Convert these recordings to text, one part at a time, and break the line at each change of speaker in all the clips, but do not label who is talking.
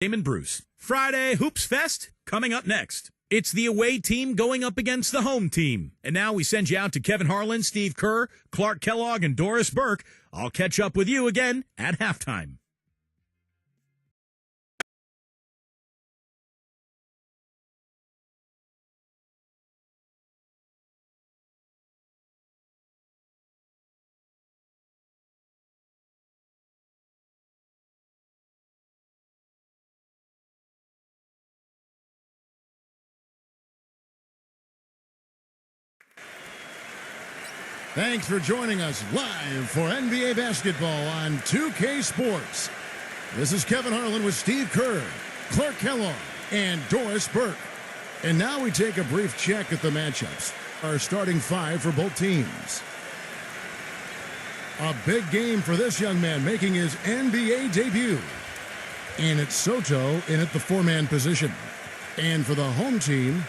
Damon Bruce. Friday Hoops Fest coming up next. It's the away team going up against the home team. And now we send you out to Kevin Harlan, Steve Kerr, Clark Kellogg, and Doris Burke. I'll catch up with you again at halftime.
Thanks for joining us live for NBA basketball on 2K Sports. This is Kevin Harlan with Steve Kerr, Clark Kellogg, and Doris Burke. And now we take a brief check at the matchups. Our starting five for both teams. A big game for this young man making his NBA debut. And it's Soto in at the four-man position. And for the home team,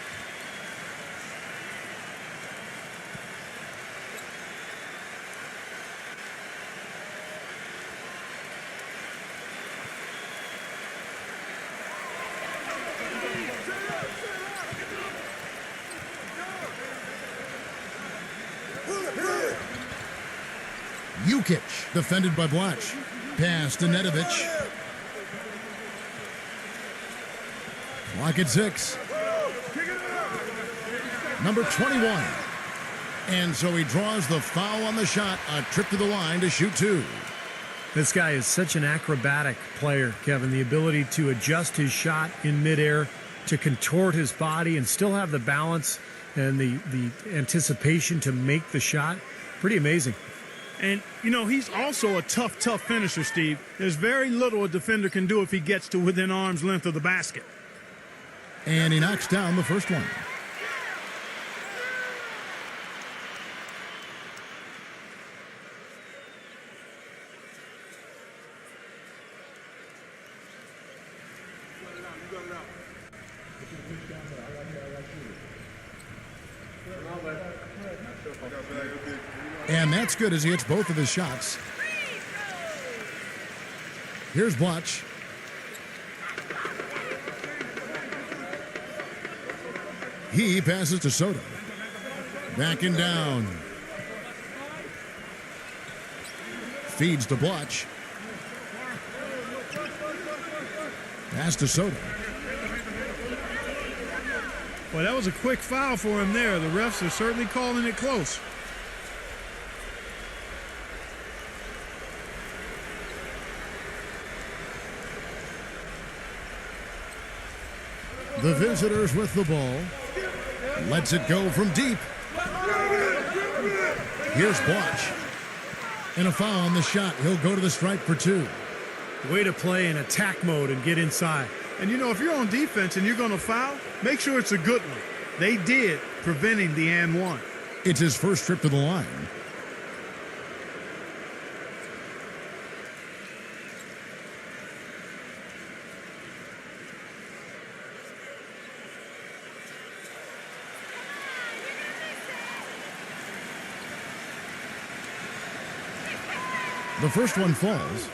Jukic, defended by Blatch. Pass to Nedovic. Clock at 6. Number 21. And so he draws the foul on the shot. A trip to the line to shoot two.
This guy is such an acrobatic player, Kevin. The ability to adjust his shot in midair, to contort his body and still have the balance and the anticipation to make the shot. Pretty amazing.
And, you know, he's also a tough finisher, Steve. There's very little a defender can do if he gets to within arm's length of the basket.
And he knocks down the first one. And that's good as he hits both of his shots. Here's Blatch. He passes to Soto. Backing down. Feeds to Blatch. Pass to Soto.
Well, that was a quick foul for him there. The refs are certainly calling it close.
The visitors with the ball. Lets it go from deep. Here's Blatch. And a foul on the shot. He'll go to the stripe for two.
Way to play in attack mode and get inside.
And, you know, if you're on defense and you're going to foul, make sure it's a good one. They did, preventing the and one.
It's his first trip to the line. The first one falls.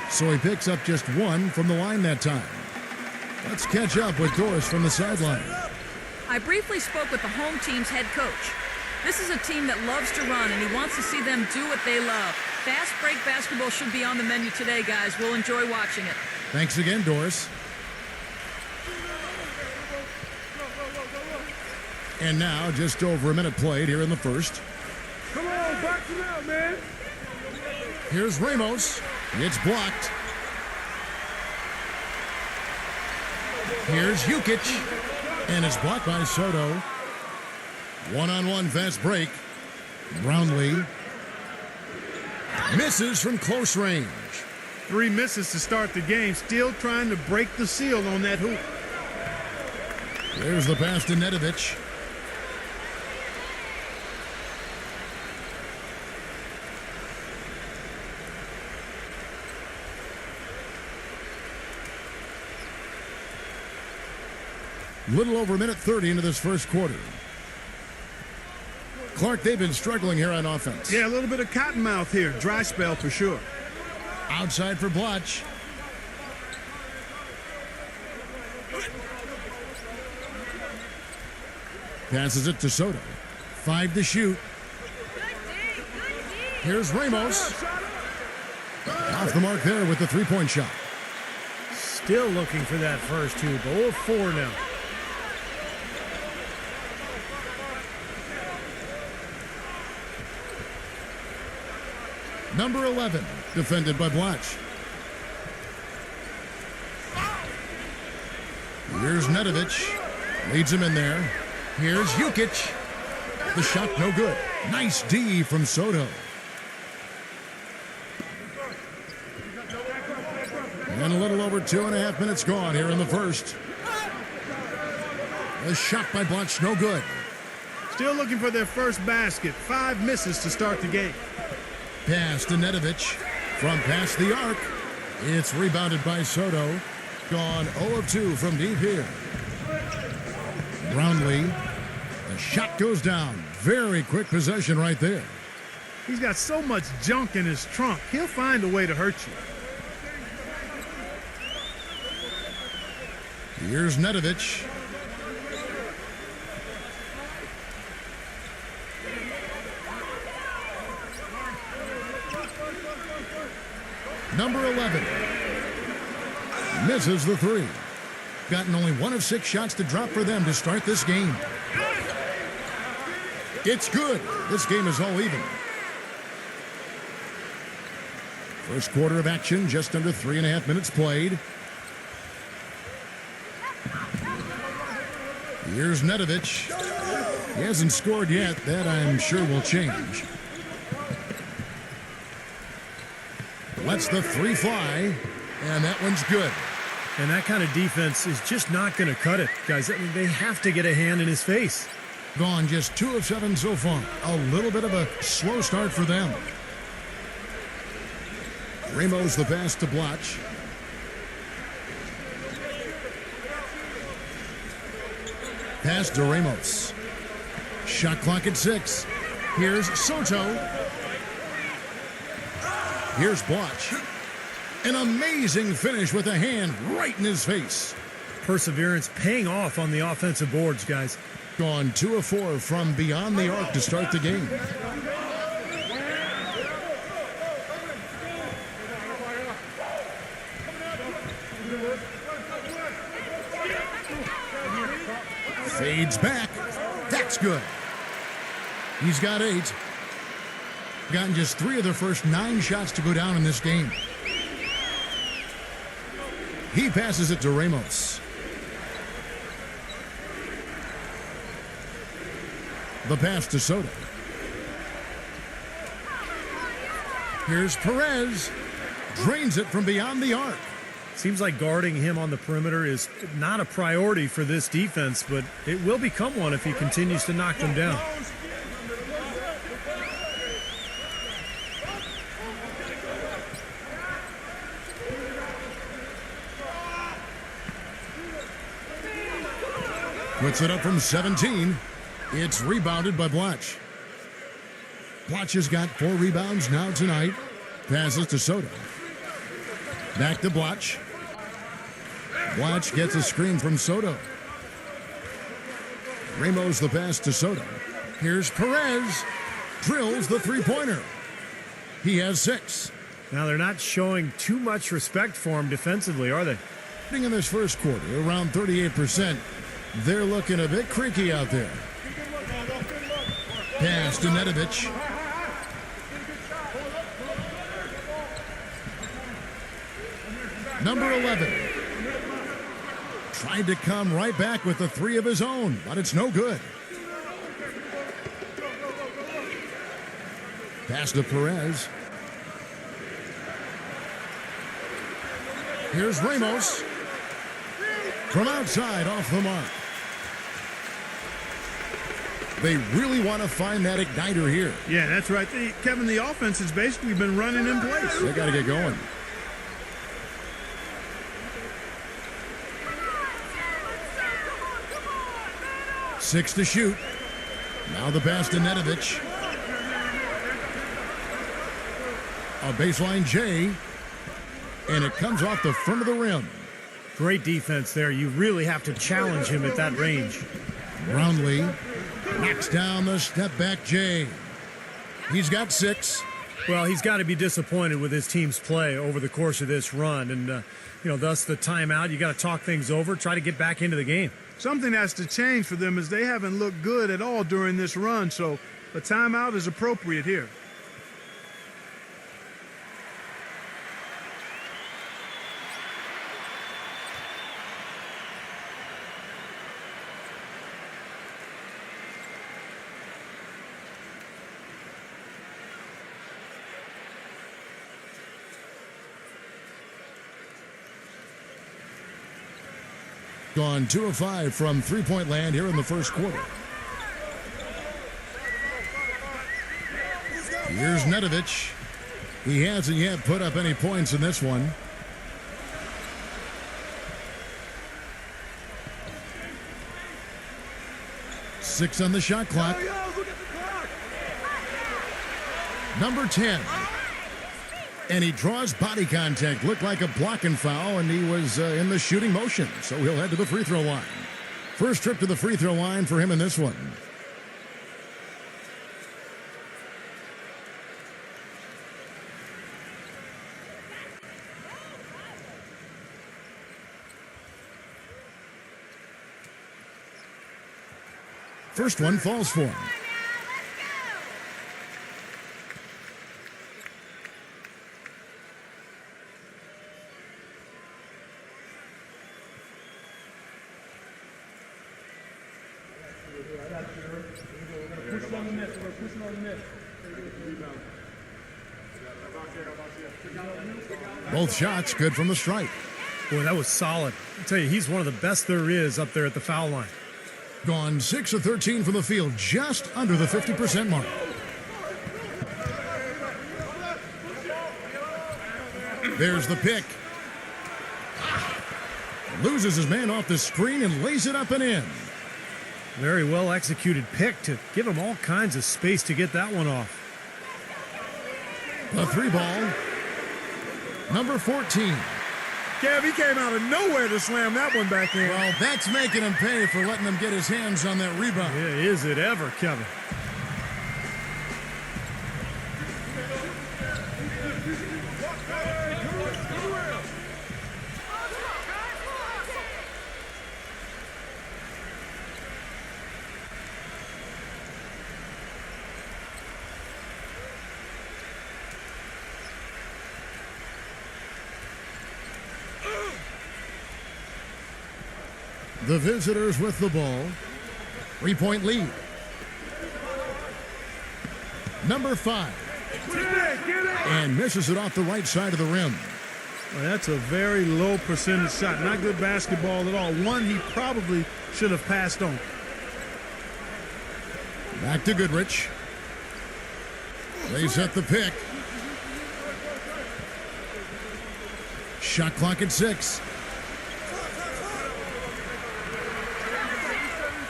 So he picks up just one from the line that time. Let's catch up with Doris from the sideline.
I briefly spoke with the home team's head coach. This is a team that loves to run, and he wants to see them do what they love. Fast break basketball should be on the menu today, guys. We'll enjoy watching it.
Thanks again, Doris. And now, just over a minute played here in the first.
Come on, box it out, man.
Here's Ramos. It's blocked. Here's Jukic. And it's blocked by Soto. One-on-one fast break. Brownlee misses from close range.
3 misses to start the game. Still trying to break the seal on that hoop.
There's the pass to Nedovic. Little over a minute 30 into this first quarter. Clark, they've been struggling here on offense.
Yeah, a little bit of cottonmouth here. Dry spell for sure.
Outside for Blotch. Passes it to Soto. 5 to shoot. Here's Ramos. Off the mark there with the three-point shot.
Still looking for that first hoop. 0-4 now.
Number 11, defended by Blotch. Here's Nedovic. Leads him in there. Here's Jukic. The shot no good. Nice D from Soto. And a little over 2.5 minutes gone here in the first. The shot by Blotch no good.
Still looking for their first basket. 5 misses to start the game.
Pass to Nedovic. From past the arc. It's rebounded by Soto. Gone 0 of 2 from deep here. Brownlee. The shot goes down. Very quick possession right there.
He's got so much junk in his trunk. He'll find a way to hurt you.
Here's Nedovic. Number 11. Misses the three. Gotten only 1 of 6 shots to drop for them to start this game. It's good. This game is all even. First quarter of action, just under 3.5 minutes played. Here's Nedovic. He hasn't scored yet. That I'm sure will change. Lets the three fly, and that one's good.
And that kind of defense is just not going to cut it, guys. I mean, they have to get a hand in his face.
Gone just 2 of 7 so far. A little bit of a slow start for them. Ramos the pass to Blotch. Pass to Ramos. Shot clock at 6. Here's Soto. Here's Blotch. An amazing finish with a hand right in his face.
Perseverance paying off on the offensive boards, guys.
Gone 2 of 4 from beyond the arc to start the game. Fades back. That's good. He's got 8. Gotten just 3 of the first 9 shots to go down in this game. He passes it to Ramos. The pass to Soto. Here's Perez. Drains it from beyond the arc.
Seems like guarding him on the perimeter is not a priority for this defense, but it will become one if he continues to knock them down.
Puts it up from 17. It's rebounded by Blotch. Blotch has got 4 rebounds now tonight. Passes to Soto. Back to Blotch. Blotch gets a screen from Soto. Ramos the pass to Soto. Here's Perez. Drills the three-pointer. He has 6.
Now they're not showing too much respect for him defensively, are they?
In this first quarter, around 38%. They're looking a bit creaky out there. Pass to Nedovic. Number 11. Tried to come right back with a 3 of his own, but it's no good. Pass to Perez. Here's Ramos. From outside, off the mark. They really want to find that igniter here.
Yeah, that's right. Kevin, the offense has basically been running in place.
They got to get going. 6 to shoot. Now the pass to Nedovic. A baseline J. And it comes off the front of the rim.
Great defense there. You really have to challenge him at that range.
Brownlee knocks down the step back J. He's got 6.
Well, he's got to be disappointed with his team's play over the course of this run. And, thus the timeout. You got to talk things over, try to get back into the game.
Something has to change for them as they haven't looked good at all during this run, so a timeout is appropriate here.
Gone 2 of 5 from three-point land here in the first quarter. Here's Nedovic. He hasn't yet put up any points in this one. Six on the shot clock. Number 10. And he draws body contact. Looked like a blocking foul, and he was in the shooting motion. So he'll head to the free throw line. First trip to the free throw line for him in this one. First one falls for him. Both shots good from the stripe.
Boy, that was solid. I tell you, he's one of the best there is up there at the foul line.
Gone 6 of 13 from the field, just under the 50% mark. There's the pick. Loses his man off the screen and lays it up and in.
Very well executed pick to give him all kinds of space to get that one off.
The three ball. Number 14.
Kev, he came out of nowhere to slam that one back in.
Well, that's making him pay for letting him get his hands on that rebound.
Yeah, is it ever, Kevin?
The visitors with the ball. 3-point lead. Number 5. And misses it off the right side of the rim.
Well, that's a very low percentage shot. Not good basketball at all. One he probably should have passed on.
Back to Goodrich. They set the pick. Shot clock at 6.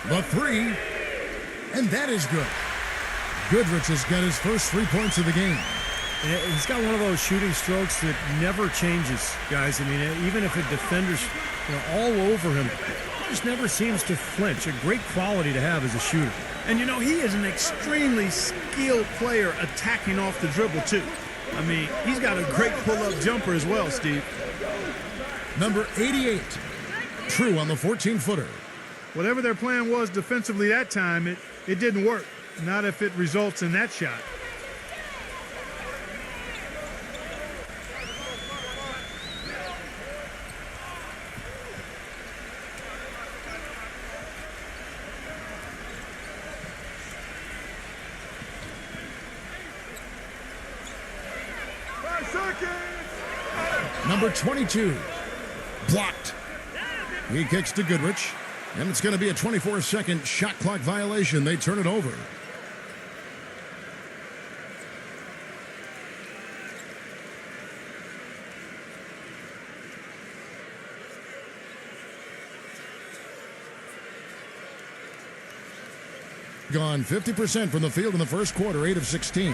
The 3, and that is good. Goodrich has got his first 3 points of the game.
He's got one of those shooting strokes that never changes, guys. I mean, even if a defender's all over him, he just never seems to flinch. A great quality to have as a shooter.
And he is an extremely skilled player attacking off the dribble, too. I mean, he's got a great pull-up jumper as well, Steve.
Number 88, True on the 14-footer.
Whatever their plan was defensively that time, it didn't work. Not if it results in that shot.
Number 22, blocked. He kicks to Goodrich. And it's going to be a 24-second shot clock violation. They turn it over. Gone 50% from the field in the first quarter, 8 of 16.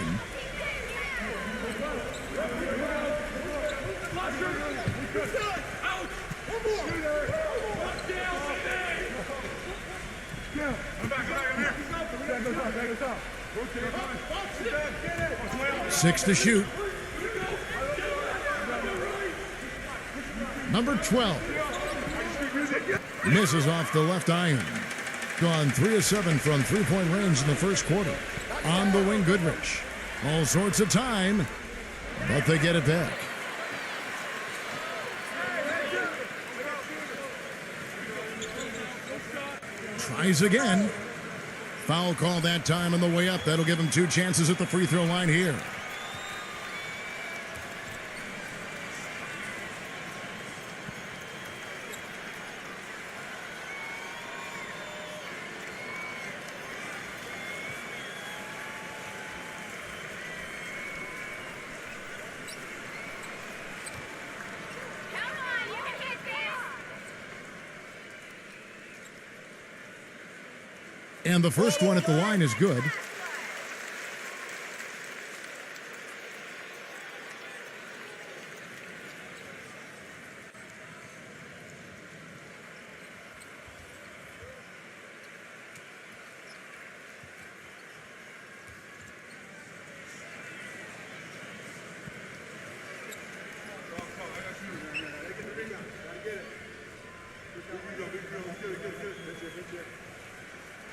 Six to shoot. Number 12. Misses off the left iron. Gone 3 of 7 from three-point range in the first quarter. On the wing, Goodrich. All sorts of time, but they get it back. Tries again. Foul call that time on the way up. That'll give him 2 chances at the free throw line here. And the first one at the line is good.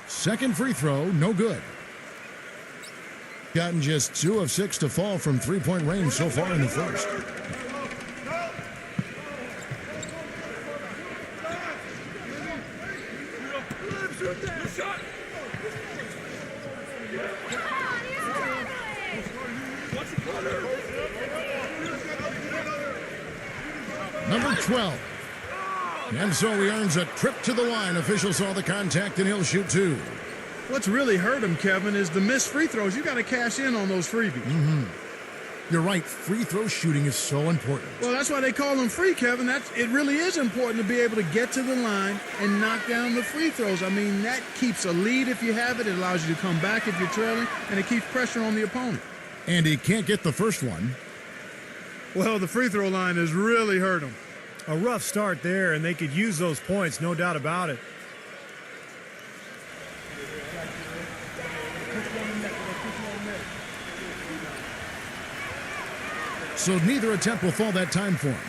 Second free throw, no good. Gotten just 2 of 6 to fall from three-point range so far in the first. Number 12. And so he earns a trip to the line. Officials saw the contact, and he'll shoot 2.
What's really hurt him, Kevin, is the missed free throws. You got to cash in on those freebies.
You're right. Free throw shooting is so important.
Well, that's why they call them free, Kevin. It really is important to be able to get to the line and knock down the free throws. I mean, that keeps a lead if you have it. It allows you to come back if you're trailing, and it keeps pressure on the opponent.
And he can't get the first one.
Well, the free throw line has really hurt him.
A rough start there, and they could use those points, no doubt about it.
So neither attempt will fall that time for him.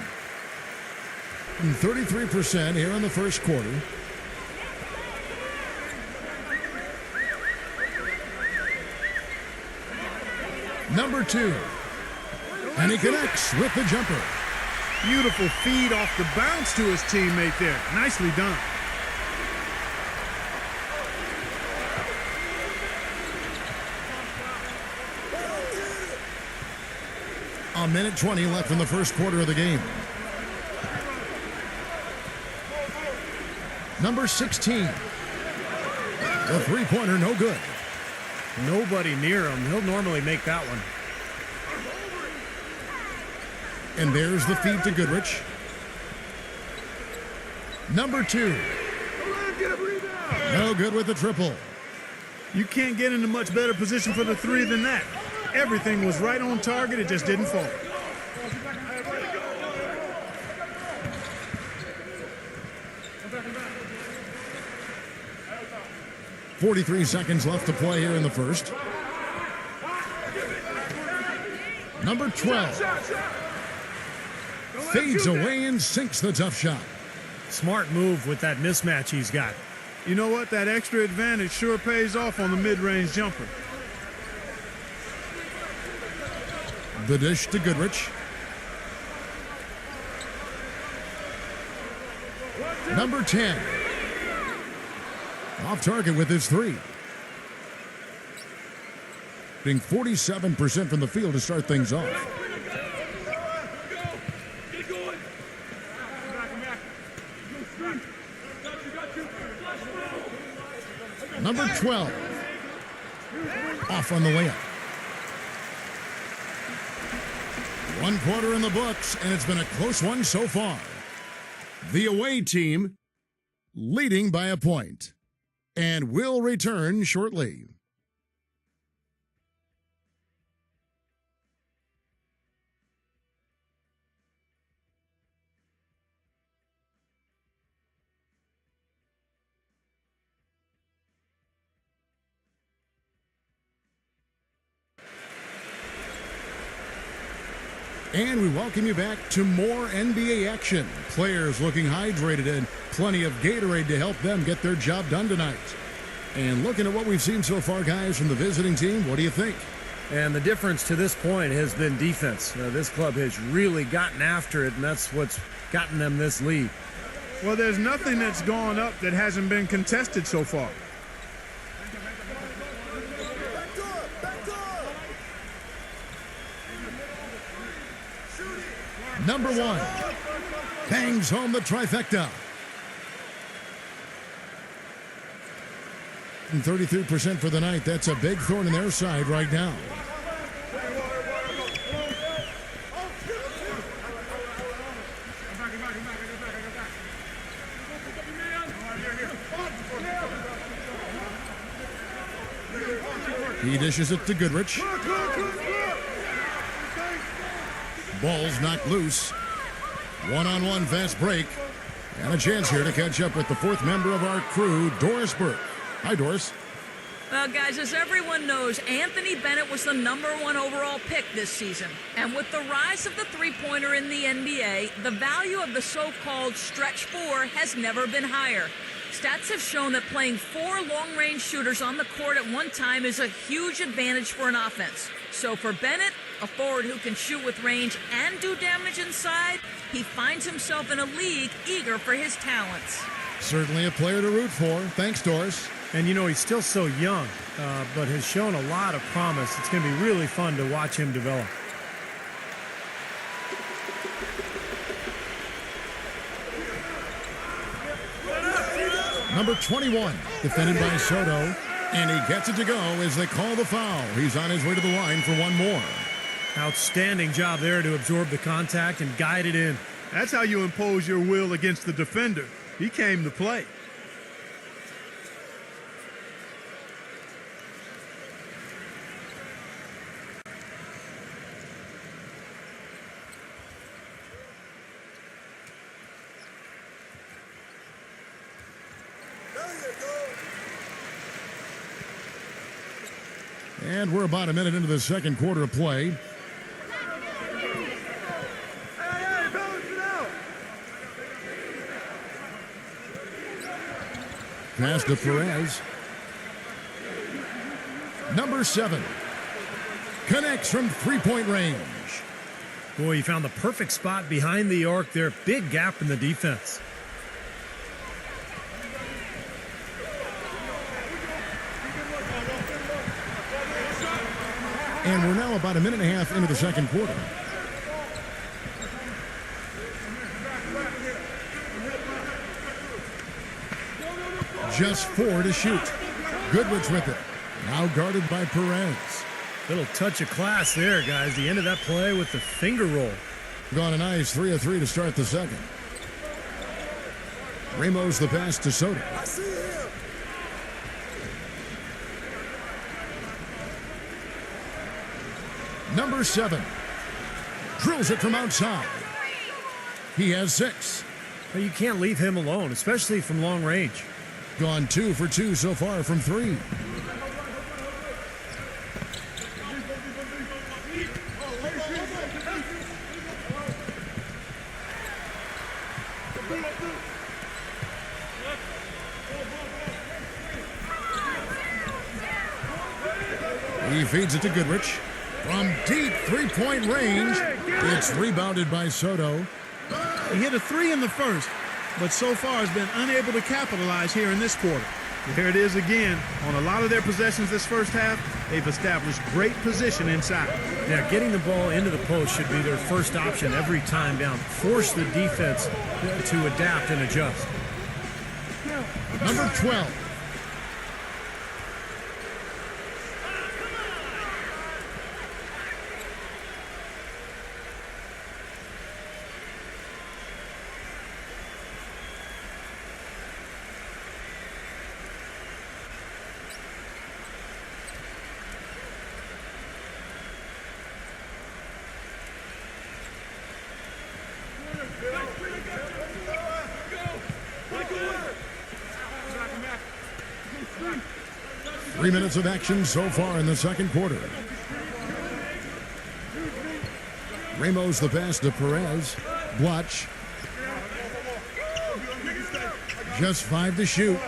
33% here in the first quarter. Number 2. And he connects with the jumper.
Beautiful feed off the bounce to his teammate there. Nicely done.
A minute 20 left in the first quarter of the game. Number 16. The three-pointer, no good.
Nobody near him. He'll normally make that one.
And there's the feed to Goodrich. Number 2. No good with the triple.
You can't get into much better position for the three than that. Everything was right on target. It just didn't fall.
.43 seconds left to play here in the first. Number 12. Fades away and sinks the tough shot.
Smart move with that mismatch he's got.
You know what? That extra advantage sure pays off on the mid-range jumper.
The dish to Goodrich. Number 10. Off target with his 3. Hitting 47% from the field to start things off. Number 12. Off on the layup. 1 quarter in the books, and it's been a close one so far. The away team leading by a point. And will return shortly. And we welcome you back to more NBA action. Players looking hydrated and plenty of Gatorade to help them get their job done tonight. And looking at what we've seen so far, guys, from the visiting team, what do you think?
And the difference to this point has been defense. This club has really gotten after it, and that's what's gotten them this lead.
Well, there's nothing that's gone up that hasn't been contested so far.
Number one bangs home the trifecta. And 33% for the night. That's a big thorn in their side right now. He dishes it to Goodrich. Ball's knocked loose. One-on-one fast break. And a chance here to catch up with the fourth member of our crew, Doris Burke. Hi, Doris.
Well, guys, as everyone knows, Anthony Bennett was the #1 overall pick this season. And with the rise of the three-pointer in the NBA, the value of the so-called stretch four has never been higher. Stats have shown that playing 4 long-range shooters on the court at one time is a huge advantage for an offense. So for Bennett, a forward who can shoot with range and do damage inside, he finds himself in a league eager for his talents.
Certainly a player to root for. Thanks, Doris.
And, you know, he's still so young, but has shown a lot of promise. It's going to be really fun to watch him develop.
Number 21, defended by Soto, and he gets it to go as they call the foul. He's on his way to the line for one more.
Outstanding job there to absorb the contact and guide it in.
That's how you impose your will against the defender. He came to play.
And we're about a minute into the second quarter of play. Pass to Perez. Number 7 connects from three-point range.
Boy, he found the perfect spot behind the arc there. Big gap in the defense.
And we're now about a minute and a half into the second quarter. Just 4 to shoot. Goodrich with it. Now guarded by Perez.
Little touch of class there, guys. The end of that play with the finger roll.
Gone a nice 3 of 3 to start the second. Ramos the pass to Soto. Number 7 drills it from outside. He has 6.
But you can't leave him alone, especially from long range.
Gone 2 for 2 so far from 3. He feeds it to Goodrich. From deep three-point range, it's rebounded by Soto.
He hit a 3 in the first, but so far has been unable to capitalize here in this quarter. There it is again. On a lot of their possessions this first half, they've established great position inside.
Yeah, getting the ball into the post should be their first option every time down. Force the defense to adapt and adjust.
Number 12. Three minutes of action so far in the second quarter. Ramos the pass to Perez. Blotch. Just 5 to shoot.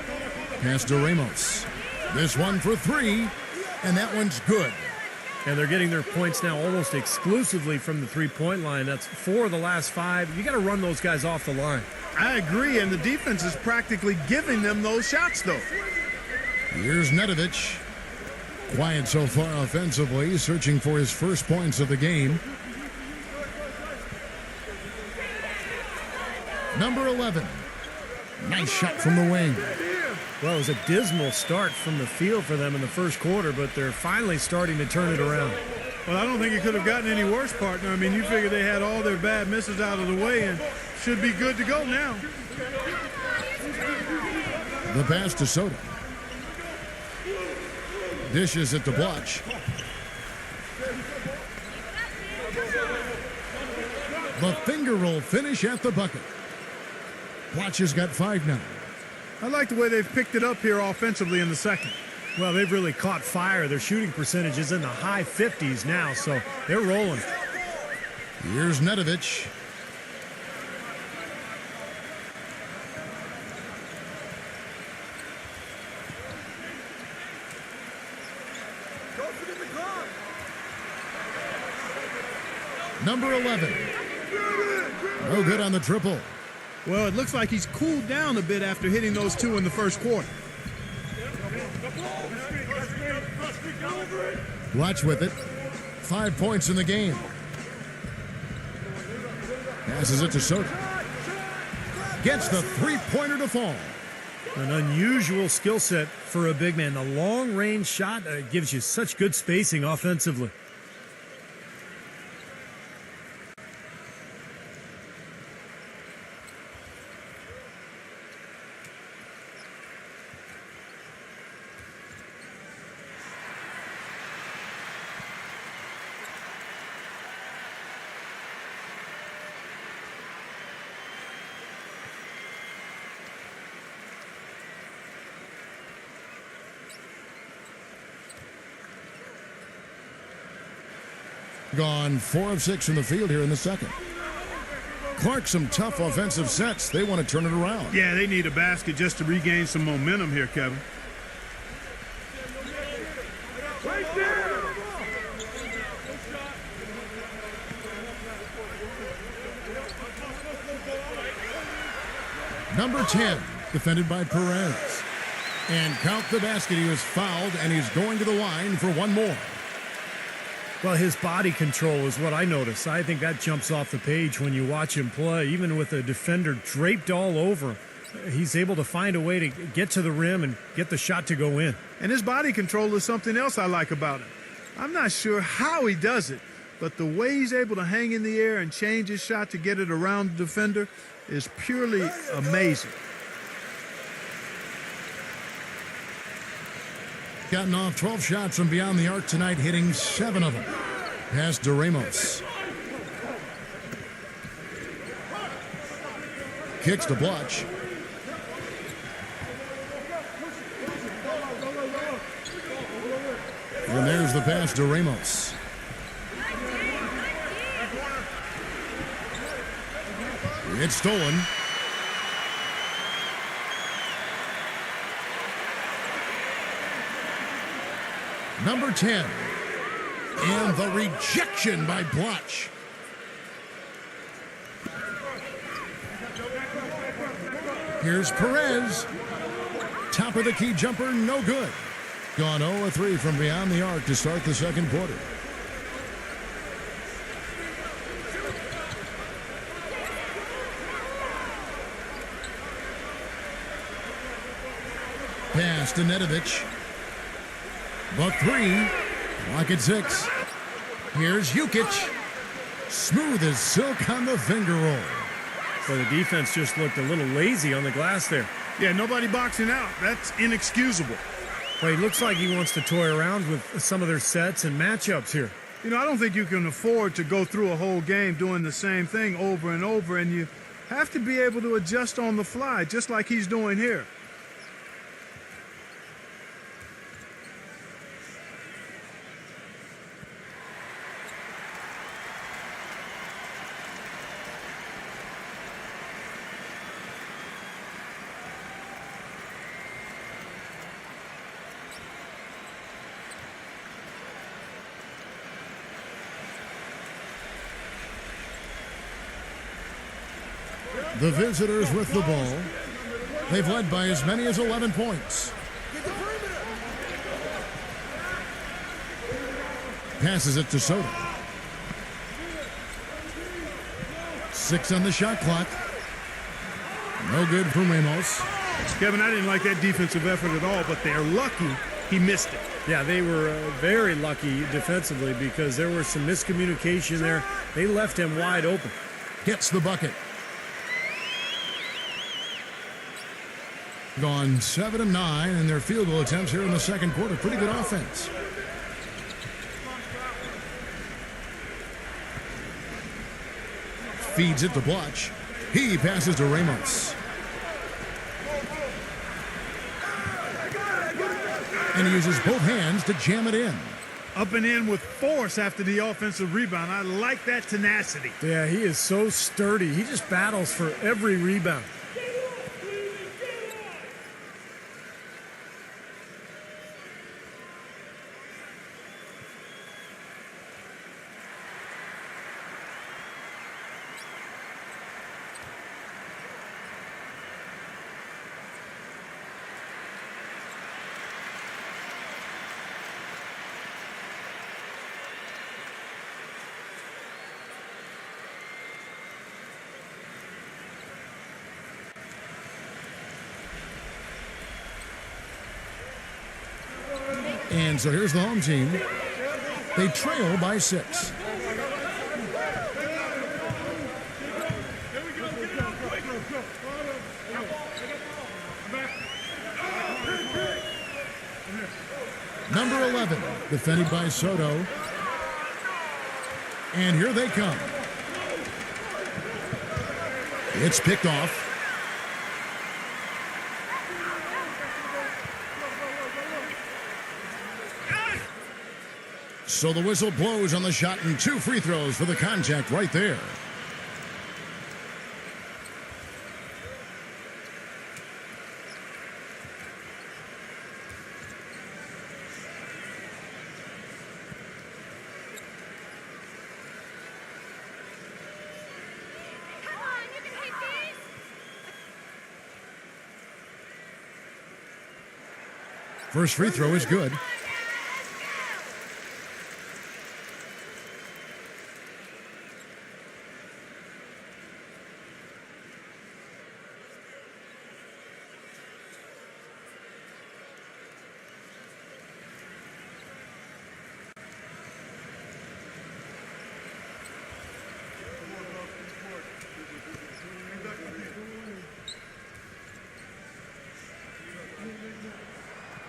Pass to Ramos. This one for 3, and that one's good.
And they're getting their points now almost exclusively from the three-point line. That's 4 of the last 5. You got to run those guys off the line.
I agree, and the defense is practically giving them those shots, though.
Here's Nedovic. Quiet so far offensively, searching for his first points of the game. Number 11. Nice shot from the wing.
Well, it was a dismal start from the field for them in the first quarter, but they're finally starting to turn it around.
Well, I don't think it could have gotten any worse, partner. I mean, you figure they had all their bad misses out of the way and should be good to go now.
The pass to Soto. Dishes it to Blotch. The finger roll finish at the bucket. Blotch has got 5 now.
I like the way they've picked it up here offensively in the second.
Well, they've really caught fire. Their shooting percentage is in the high 50s now, so they're rolling.
Here's Nedovic. Number 11. No good on the triple.
Well, it looks like he's cooled down a bit after hitting those 2 in the first quarter.
Watch with it. 5 points in the game. Passes it to Soto. Gets the three-pointer to fall.
An unusual skill set for a big man. The long-range shot gives you such good spacing offensively.
Gone 4 of 6 from the field here in the second. Clark, some tough offensive sets. They want to turn it around.
Yeah, they need a basket just to regain some momentum here, Kevin. Right there.
Number 10, defended by Perez. And count the basket. He was fouled, and he's going to the line for one more.
Well, his body control is what I notice. I think that jumps off the page when you watch him play. Even with a defender draped all over, he's able to find a way to get to the rim and get the shot to go in.
And his body control is something else I like about him. I'm not sure how he does it, but the way he's able to hang in the air and change his shot to get it around the defender is purely amazing.
Gotten off 12 shots from beyond the arc tonight, hitting 7 of them. Pass to Ramos. Kicks to Blotch. And there's the pass to Ramos. It's stolen. Number 10. And the rejection by Blotch. Here's Perez. Top of the key jumper, no good. Gone 0-3 from beyond the arc to start the second quarter. Pass to Nedovic. The 3. Clock at 6. Here's Jukic. Smooth as silk on the finger roll.
So the defense just looked a little lazy on the glass there.
Yeah, nobody boxing out. That's inexcusable.
Well, he looks like he wants to toy around with some of their sets and matchups here.
You know, I don't think you can afford to go through a whole game doing the same thing over and over, and you have to be able to adjust on the fly, just like he's doing here.
The visitors with the ball. They've led by as many as 11 points. Passes it to Soto. 6 on the shot clock. No good from Ramos.
Kevin, I didn't like that defensive effort at all, but they're lucky he missed it.
Yeah, they were very lucky defensively because there was some miscommunication there. They left him wide open.
Hits the bucket. Gone 7 of 9 in their field goal attempts here in the second quarter. Pretty good offense. Feeds it to Blotch. He passes to Ramos. And he uses both hands to jam it in.
Up and in with force after the offensive rebound. I like that tenacity.
Yeah, he is so sturdy. He just battles for every rebound.
And so here's the home team. They trail by 6. Number 11, defended by Soto. And here they come. It's picked off. So the whistle blows on the shot and 2 free throws for the contact right there.
Come on, you can hit these.
First free throw is good.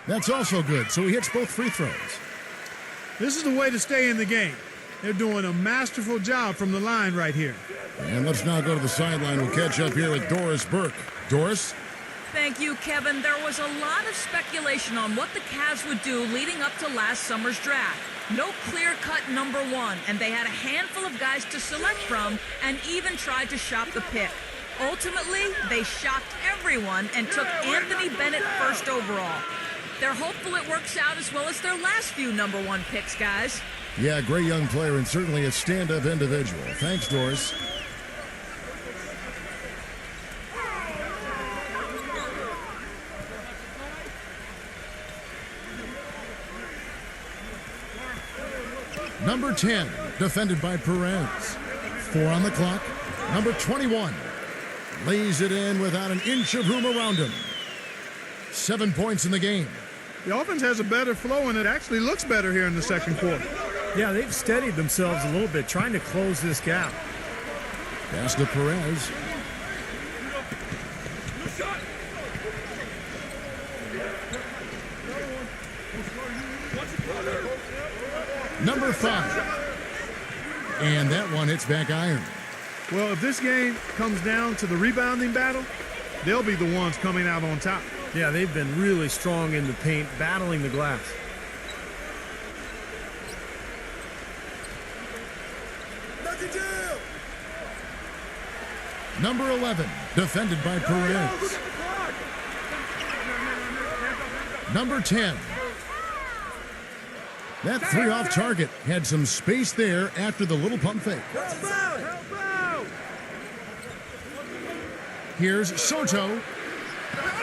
That's also good. So he hits both free throws.
This is the way to stay in the game. They're doing a masterful job from the line right here.
And let's now go to the sideline. We'll catch up here with Doris Burke. Doris?
Thank you, Kevin. There was a lot of speculation on what the Cavs would do leading up to last summer's draft. No clear-cut number 1, and they had a handful of guys to select from and even tried to shop the pick. Ultimately, they shocked everyone and took Anthony Bennett first overall. They're hopeful it works out as well as their last few number 1 picks, guys.
Yeah, great young player and certainly a stand-up individual. Thanks, Doris. Number 10, defended by Perez. 4 on the clock. Number 21 lays it in without an inch of room around him. 7 points in the game.
The offense has a better flow, and it actually looks better here in the second quarter.
Yeah, they've steadied themselves a little bit, trying to close this gap.
Pass to Perez. Number 5. And that one hits back iron.
Well, if this game comes down to the rebounding battle, they'll be the ones coming out on top.
Yeah, they've been really strong in the paint, battling the glass.
Number 11, defended by Perez. Number 10. That 3 off target had some space there after the little pump fake. Here's Soto.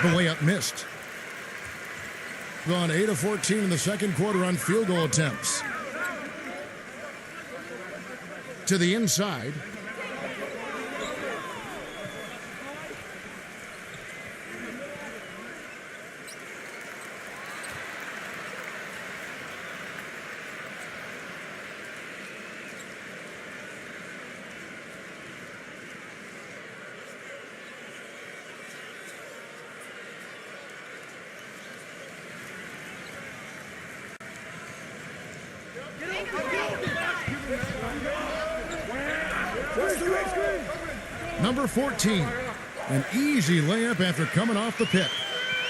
The layup missed. Gone 8 of 14 in the second quarter on field goal attempts. To the inside. Number 14, an easy layup after coming off the pick.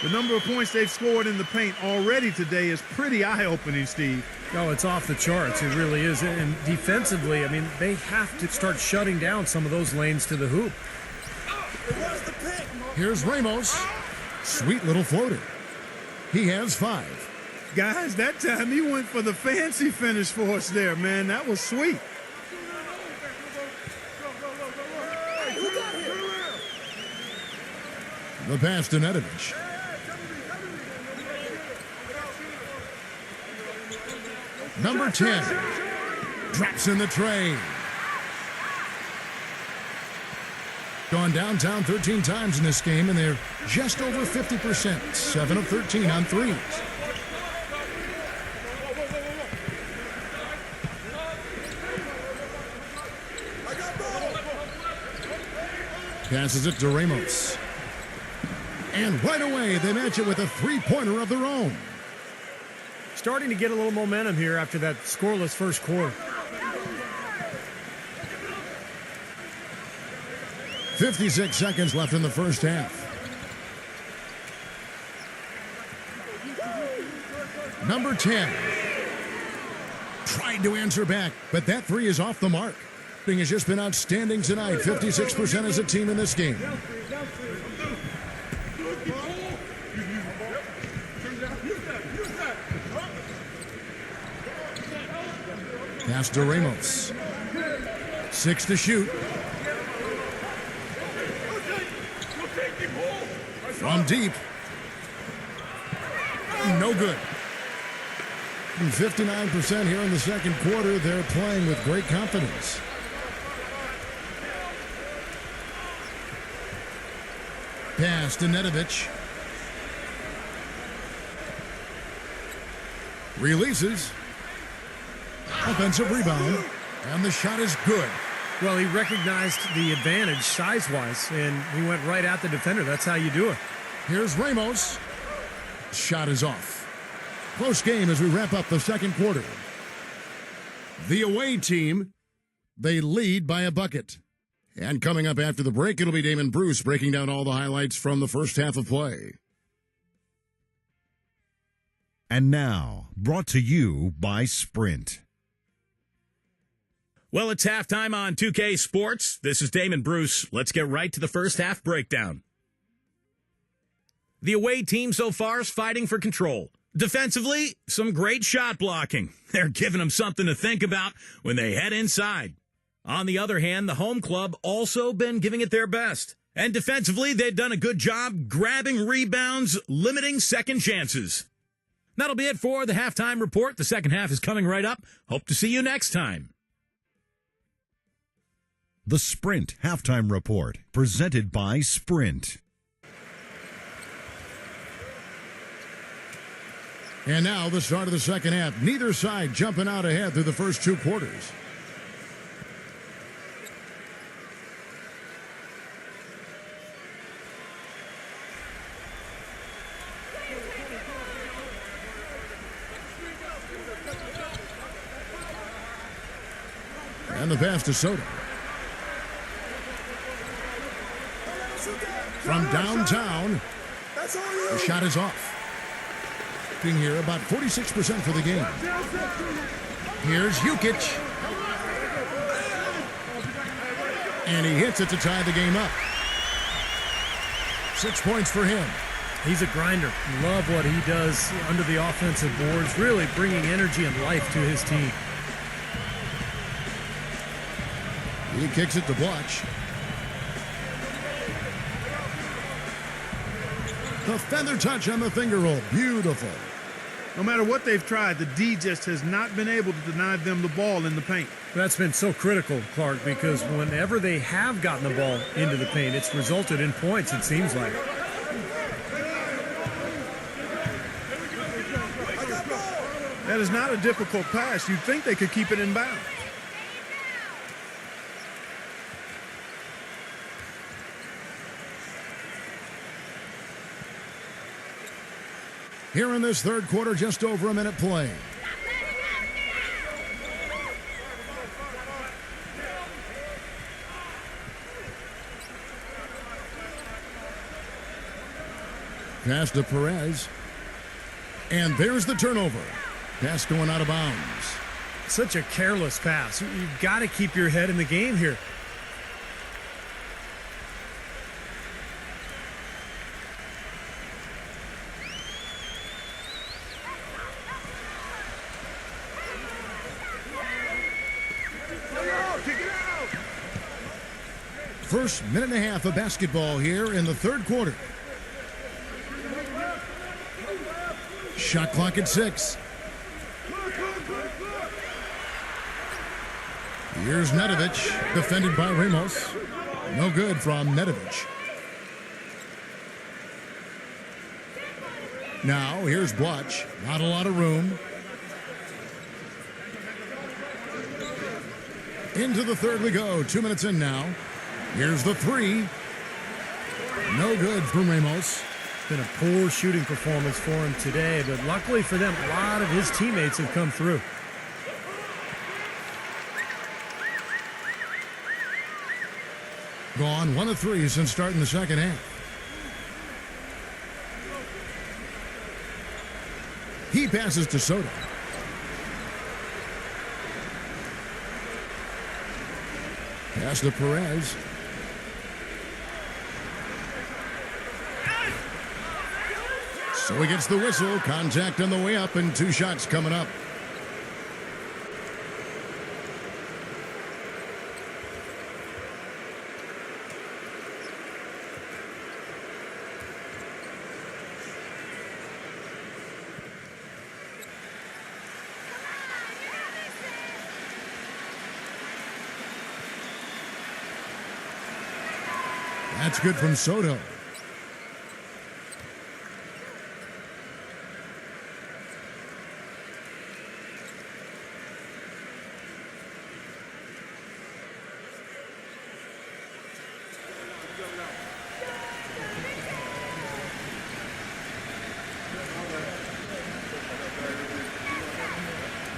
The number of points they've scored in the paint already today is pretty eye-opening, Steve.
Oh, it's off the charts. It really is. And defensively, I mean, they have to start shutting down some of those lanes to the hoop.
Here's Ramos. Sweet little floater. He has 5.
Guys, that time he went for the fancy finish for us there, man. That was sweet.
The pass to Nedovic. Number 10 drops in the tray. Gone downtown 13 times in this game, and they're just over 50%. 7 of 13 on threes. Passes it to Ramos. And right away, they match it with a three-pointer of their own.
Starting to get a little momentum here after that scoreless first quarter.
56 seconds left in the first half. Number 10 tried to answer back, but that three is off the mark. Thing has just been outstanding tonight. 56% as a team in this game. Pass to Ramos. 6 to shoot. From deep. No good. 59% here in the second quarter. They're playing with great confidence. Pass to Nedovic. Releases. Offensive rebound. And the shot is good.
Well, he recognized the advantage size-wise, and he went right at the defender. That's how you do it.
Here's Ramos. Shot is off. Close game as we wrap up the second quarter. The away team, they lead by a bucket. And coming up after the break, it'll be Damon Bruce breaking down all the highlights from the first half of play.
And now, brought to you by Sprint.
Well, it's halftime on 2K Sports. This is Damon Bruce. Let's get right to the first half breakdown. The away team so far is fighting for control. Defensively, some great shot blocking. They're giving them something to think about when they head inside. On the other hand, the home club also been giving it their best. And defensively, they've done a good job grabbing rebounds, limiting second chances. That'll be it for the halftime report. The second half is coming right up. Hope to see you next time.
The Sprint Halftime Report, presented by Sprint.
And now the start of the second half. Neither side jumping out ahead through the first two quarters. And the pass to Soto. From downtown, the shot is off. Being here about 46% for the game. Here's Jukic. And he hits it to tie the game up. 6 points for him.
He's a grinder. Love what he does under the offensive boards, really bringing energy and life to his team.
He kicks it to Blotch. The feather touch on the finger roll. Beautiful.
No matter what they've tried, the D just has not been able to deny them the ball in the paint.
That's been so critical, Clark, because whenever they have gotten the ball into the paint, it's resulted in points, it seems like.
That is not a difficult pass. You'd think they could keep it in bounds.
Here in this third quarter, just over a minute play. Pass to Perez. And there's the turnover. Pass going out of bounds.
Such a careless pass. You've got to keep your head in the game here.
First minute and a half of basketball here in the third quarter. Shot clock at 6. Here's Nedovic, defended by Ramos. No good from Nedovic. Now here's Blotch. Not a lot of room. Into the third we go. 2 minutes in now. Here's the three. No good from Ramos.
Been a poor shooting performance for him today, but luckily for them, a lot of his teammates have come through.
Gone 1 of 3 since starting the second half. He passes to Soto. Pass to Perez. So he gets the whistle. Contact on the way up and 2 shots coming up. That's good from Soto.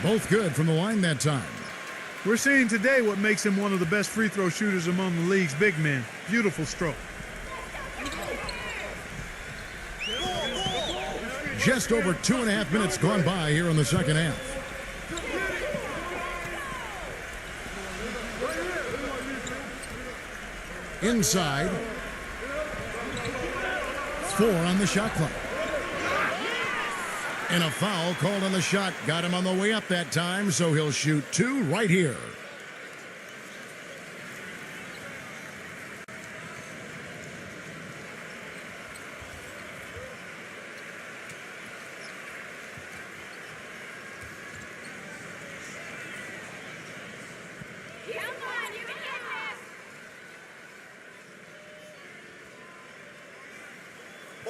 Both good from the line that time.
We're seeing today what makes him one of the best free throw shooters among the league's big men. Beautiful stroke.
Just over 2.5 minutes gone by here in the second half. Inside. 4 on the shot clock. And a foul called on the shot. Got him on the way up that time, so he'll shoot 2 right here.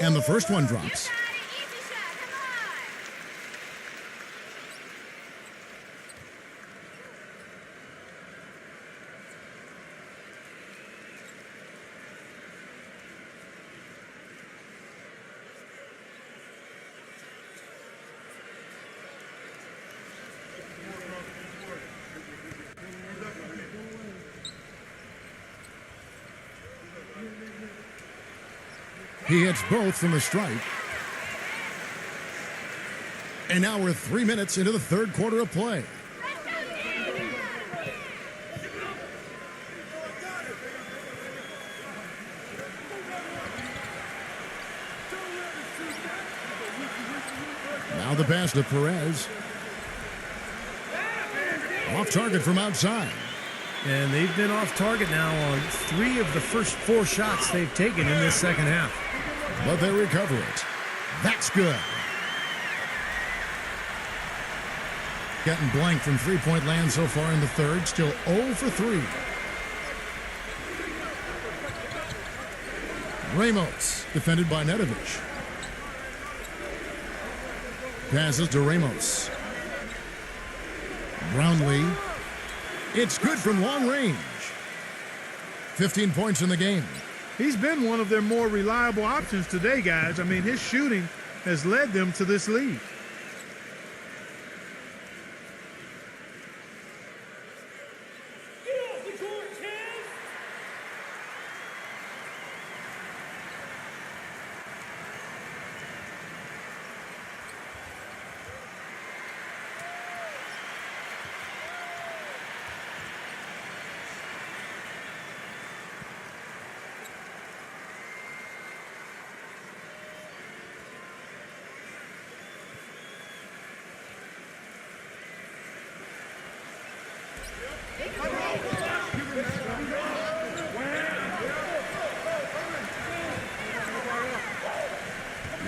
And the first one drops. He hits both from the stripe. And now we're 3 minutes into the third quarter of play. Now the pass to Perez. Off target from outside.
And they've been off target now on 3 of the first 4 shots they've taken in this second half.
but they recover it. That's good. Getting blank from three-point land so far in the third. Still 0 for 3. Ramos, defended by Nedovic. Passes to Ramos. Brownlee. It's good from long range. 15 points in the game.
He's been one of their more reliable options today, guys. I mean, his shooting has led them to this lead.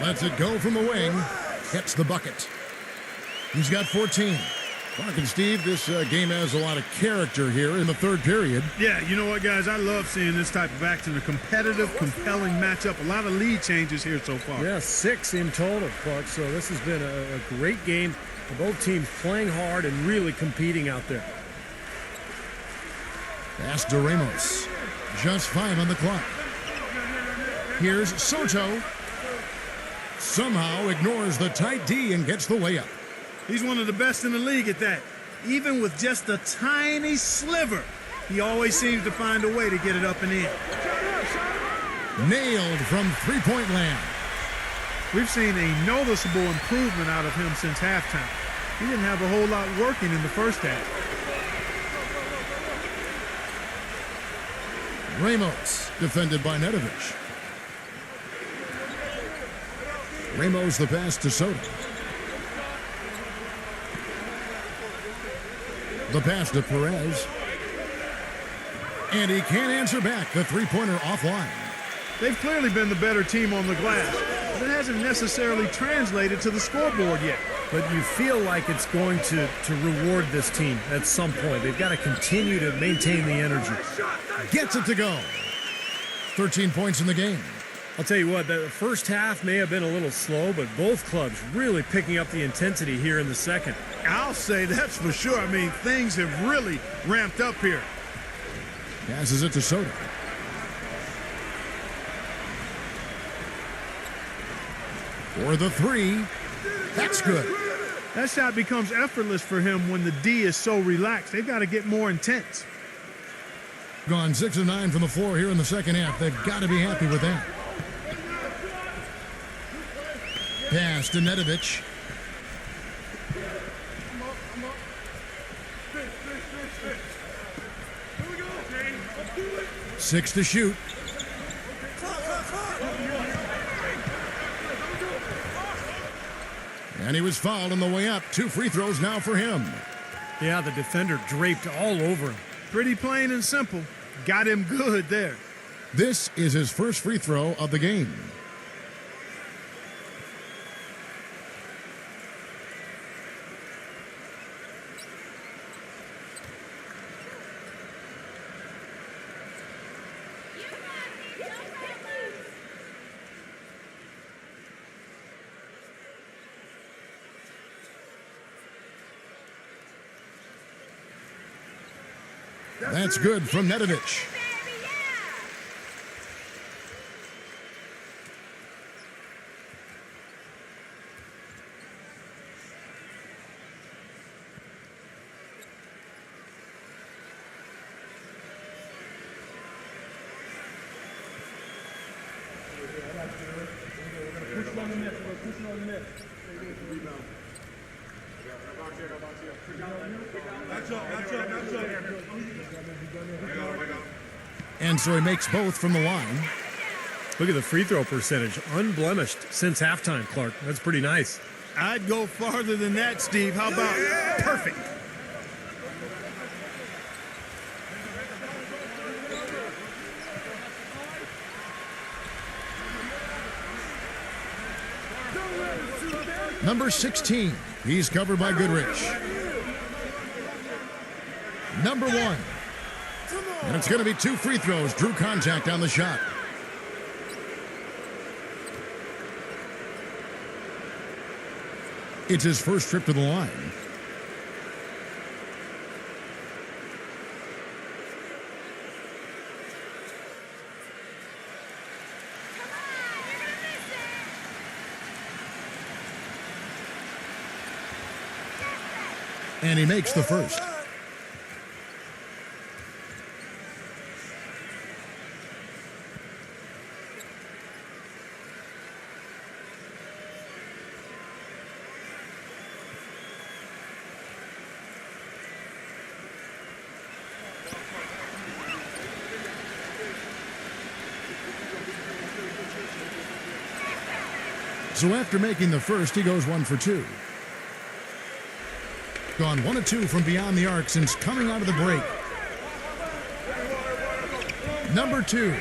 Lets it go from the wing. Gets the bucket. He's got 14. Mark and Steve, this game has a lot of character here in the third period.
Yeah, you know what, guys? I love seeing this type of action. A competitive, compelling matchup. A lot of lead changes here so far.
Yeah, 6 in total, Clark. So this has been a great game. Both teams playing hard and really competing out there.
Pass to Ramos. Just 5 on the clock. Here's Soto. Somehow ignores the tight D and gets the layup.
He's one of the best in the league at that. Even with just a tiny sliver, he always seems to find a way to get it up and in.
Nailed from three-point land.
We've seen a noticeable improvement out of him since halftime. He didn't have a whole lot working in the first half.
Ramos, defended by Nedovic. Ramos the pass to Soto. The pass to Perez. And he can't answer back. The three-pointer offline.
They've clearly been the better team on the glass, but it hasn't necessarily translated to the scoreboard yet.
But you feel like it's going to reward this team at some point. They've got to continue to maintain the energy.
Gets it to go. 13 points in the game.
I'll tell you what, the first half may have been a little slow, but both clubs really picking up the intensity here in the second.
I'll say that's for sure. I mean, things have really ramped up here.
Passes it to Soto. For the three. That's good.
That shot becomes effortless for him when the D is so relaxed. They've got to get more intense.
Gone 6 of 9 from the floor here in the second half. They've got to be happy with that. Pass to Nedovic. Six to shoot. And he was fouled on the way up. 2 free throws now for him.
Yeah, the defender draped all over him.
Pretty plain and simple. Got him good there.
This is his first free throw of the game. That's good from Nedovic. And so he makes both from the line.
Look at the free throw percentage. Unblemished since halftime, Clark. That's pretty nice.
I'd go farther than that, Steve. How about perfect?
Number 16, he's covered by Goodrich. Number 1. And it's going to be 2 free throws. Drew contact on the shot. It's his first trip to the line. And he makes the first. So after making the first, he goes 1 for 2. Gone 1 of 2 from beyond the arc since coming out of the break. Number 2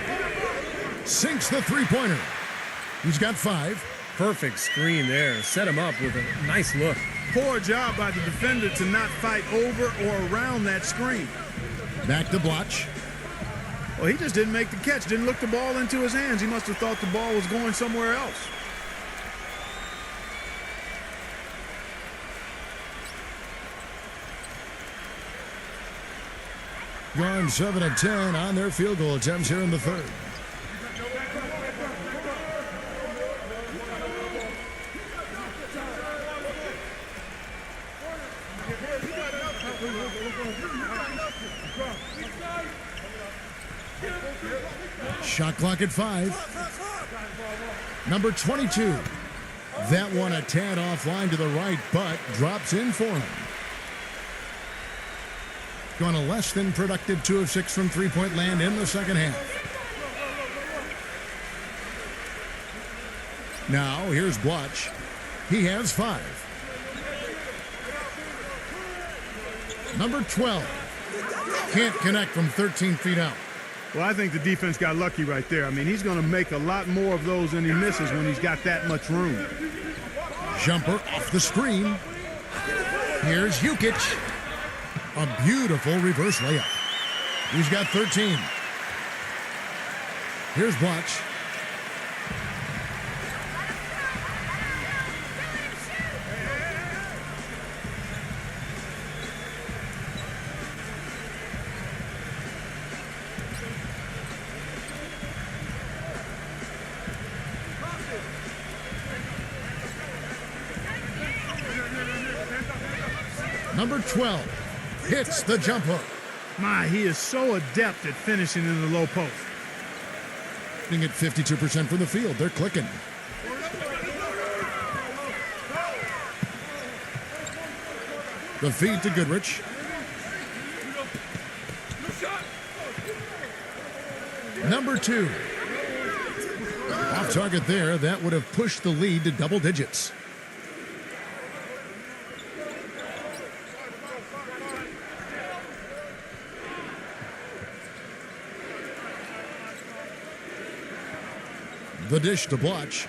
sinks the three-pointer. He's got 5.
Perfect screen there. Set him up with a nice look.
Poor job by the defender to not fight over or around that screen.
Back to Bloch.
Well, he just didn't make the catch, didn't look the ball into his hands. He must have thought the ball was going somewhere else.
Gone 7 of 10 on their field goal attempts here in the third. Shot clock at 5. Number 22. That one a tad offline to the right, but drops in for him. Gone a less than productive 2 of 6 from three-point land in the second half. Now here's Bloch. He has 5. Number 12. Can't connect from 13 feet out.
Well, I think the defense got lucky right there. I mean, he's going to make a lot more of those than he misses when he's got that much room.
Jumper off the screen. Here's Jukic. A beautiful reverse layup. He's got 13. Here's Bloch. Number 12 hits the jump hook.
My, he is so adept at finishing in the low post.
At 52% from the field. They're clicking. The feed to Goodrich. Number 2. Off target there. That would have pushed the lead to double digits. The dish to Bloch.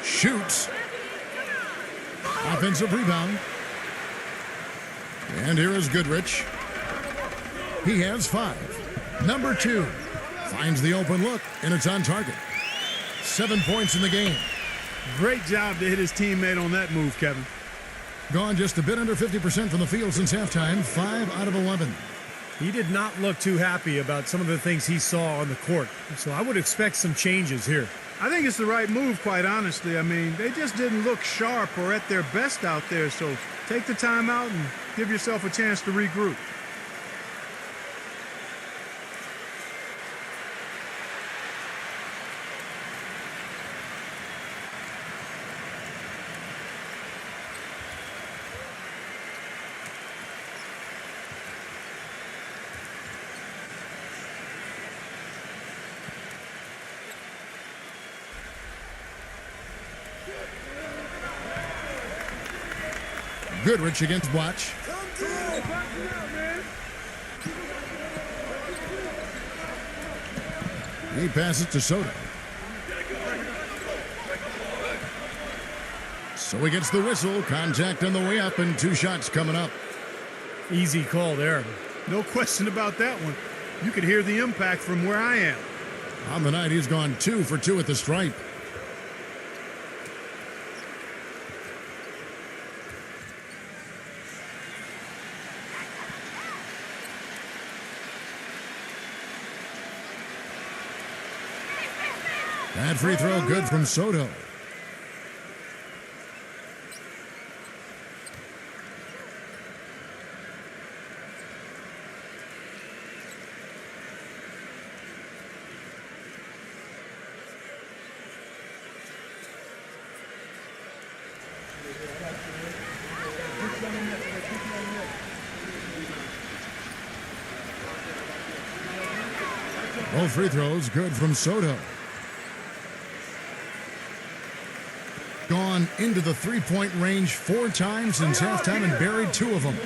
Shoots. Offensive rebound. And here is Goodrich. He has 5. Number 2 finds the open look, and it's on target. 7 points in the game.
Great job to hit his teammate on that move, Kevin.
Gone just a bit under 50% from the field since halftime. 5 out of 11.
He did not look too happy about some of the things he saw on the court. So I would expect some changes here.
I think it's the right move, quite honestly. I mean, they just didn't look sharp or at their best out there. So take the time out and give yourself a chance to regroup.
Goodrich against Bloch. He passes to Soto. So he gets the whistle. Contact on the way up and 2 shots coming up.
Easy call there.
No question about that one. You could hear the impact from where I am.
On the night, he's gone 2 for 2 at the stripe. That free throw good from Soto. Both free throws good from Soto. Gone into the three-point range 4 times since halftime and buried 2 of them.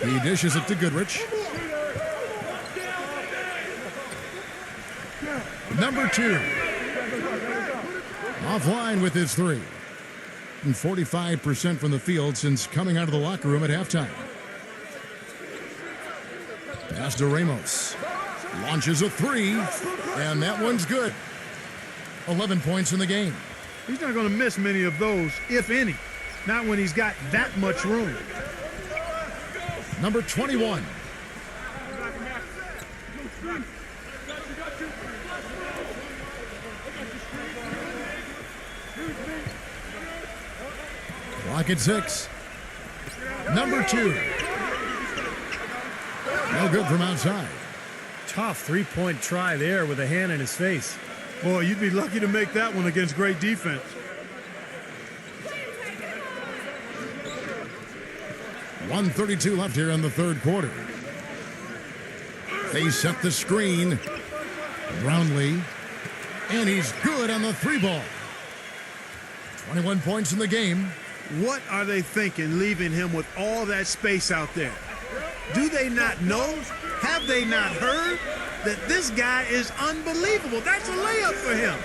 He dishes it to Goodrich. Number 2. Offline with his 3. And 45% from the field since coming out of the locker room at halftime. Pass to Ramos. Launches a 3, and that one's good. 11 points in the game.
He's not going to miss many of those, if any. Not when he's got that much room.
Number 21. Clock at 6. Number 2. No good from outside.
Tough three-point try there with a hand in his face.
Boy, you'd be lucky to make that one against great defense.
.132 left here in the third quarter. They set the screen. Brownlee. And he's good on the 3-ball. 21 points in the game.
What are they thinking leaving him with all that space out there? Do they not know? Have they not heard that this guy is unbelievable? That's a layup for him.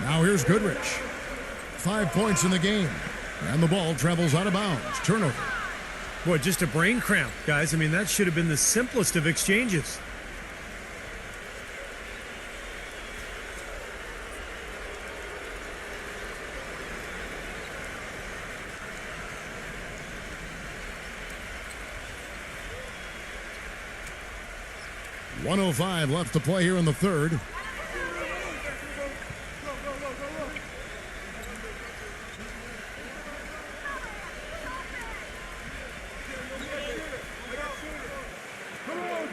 Now here's Goodrich. 5 points in the game. And the ball travels out of bounds. Turnover.
Boy, just a brain cramp, guys. I mean, that should have been the simplest of exchanges.
.105 left to play here in the third.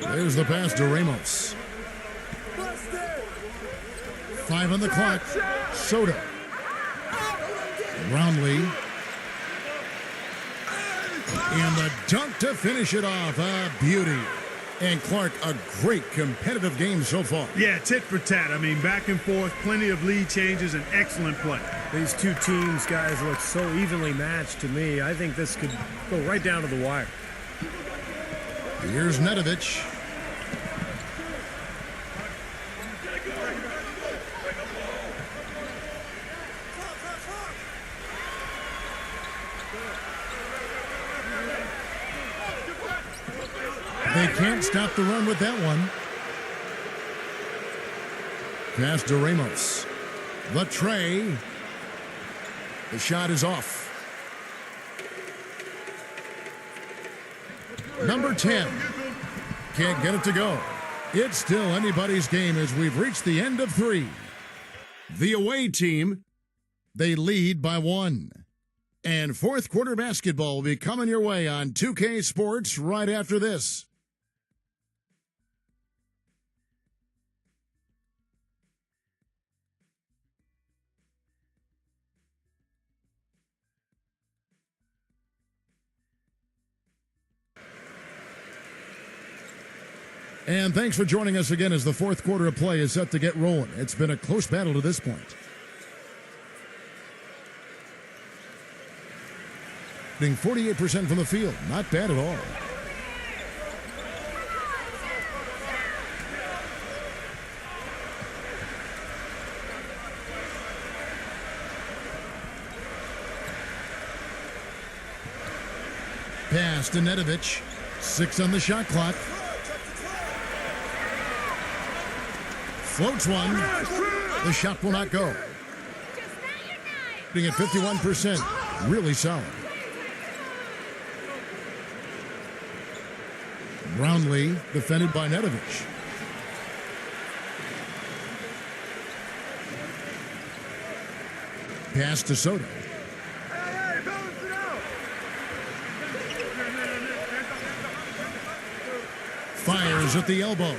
There's the pass to Ramos. 5 on the clock. Soto. Brownlee. And the dunk to finish it off. A beauty. And Clark, a great competitive game so far.
Yeah, tit for tat. I mean, back and forth, plenty of lead changes and excellent play.
These two teams, guys, look so evenly matched to me. I think this could go right down to the wire.
Here's Nedovich. They can't stop the run with that one. Pass to Ramos. The tray. The shot is off. Number 10. Can't get it to go. It's still anybody's game as we've reached the end of 3. The away team, they lead by 1. And fourth quarter basketball will be coming your way on 2K Sports right after this. And thanks for joining us again as the fourth quarter of play is set to get rolling. It's been a close battle to this point. Shooting 48% from the field. Not bad at all. Pass to Nedovic. 6 on the shot clock. Floats one. The shot will not go. Being at 51%. Really solid. Brownlee defended by Nedovic. Pass to Soto. Fires at the elbow.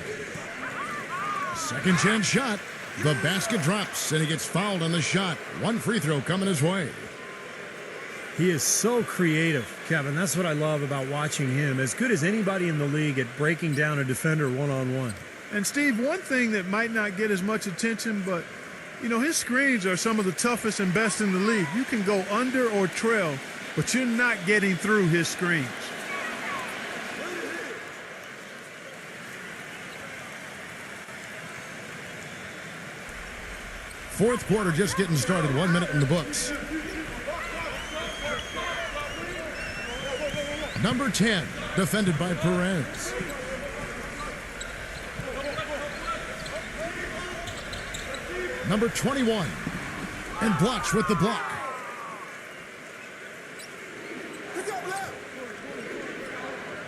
Second chance shot. The basket drops, and he gets fouled on the shot. One free throw coming his way.
He is so creative, Kevin. That's what I love about watching him. As good as anybody in the league at breaking down a defender one-on-one.
And, Steve, one thing that might not get as much attention, but, you know, his screens are some of the toughest and best in the league. You can go under or trail, but you're not getting through his screens.
Fourth quarter just getting started. 1 minute in the books. Number 10, defended by Perez. Number 21, and Blotch with the block.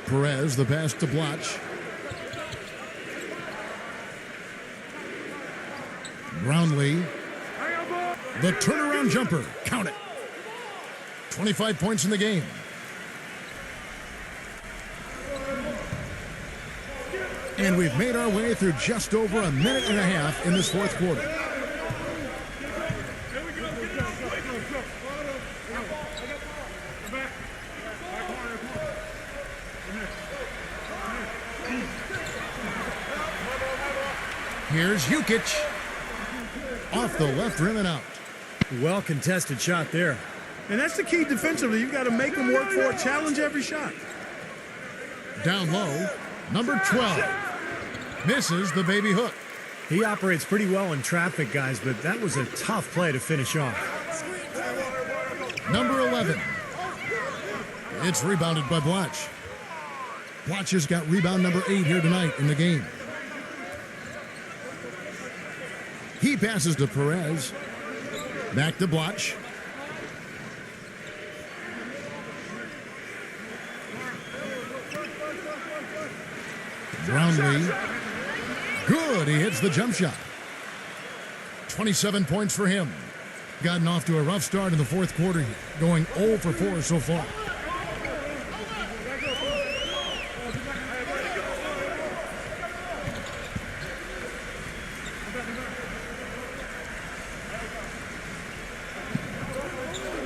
Perez, the pass to Blotch. Brownlee, the turnaround jumper. Count it. 25 points in the game. And we've made our way through just over a minute and a half in this fourth quarter. Here's Jukic. Off the left rim and out.
Well contested shot there.
And that's the key defensively. You've got to make them work for it, challenge every shot.
Down low, number 12. Misses the baby hook.
He operates pretty well in traffic, guys, but that was a tough play to finish off.
Number 11. It's rebounded by Blotch. Blotch has got rebound number 8 here tonight in the game. He passes to Perez. Back to Blotch. Brownlee. Good. He hits the jump shot. 27 points for him. Gotten off to a rough start in the fourth quarter, going 0 for 4 so far.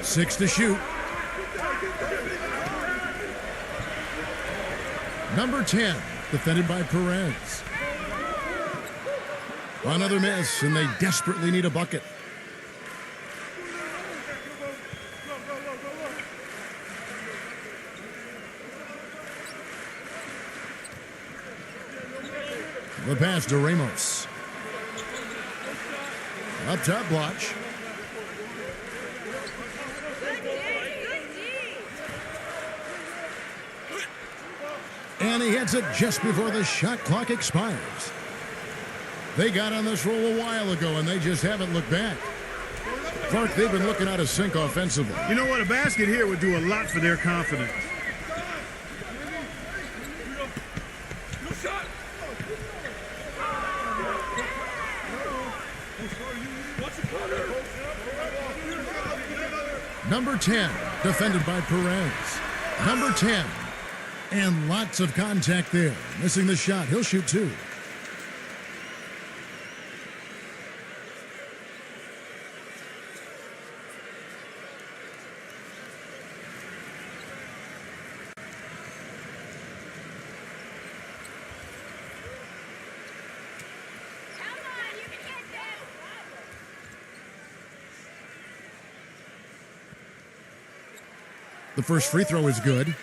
Six to shoot. Number 10, defended by Perez. Another miss, and they desperately need a bucket. The pass to Ramos. Up top, Blotch. And he hits it just before the shot clock expires. They got on this roll a while ago, and they just haven't looked back. Clark, they've been looking out of sync offensively.
You know what? A basket here would do a lot for their confidence.
Number 10, defended by Perez. Number 10. And lots of contact there. Missing the shot. He'll shoot 2. The first free throw is good.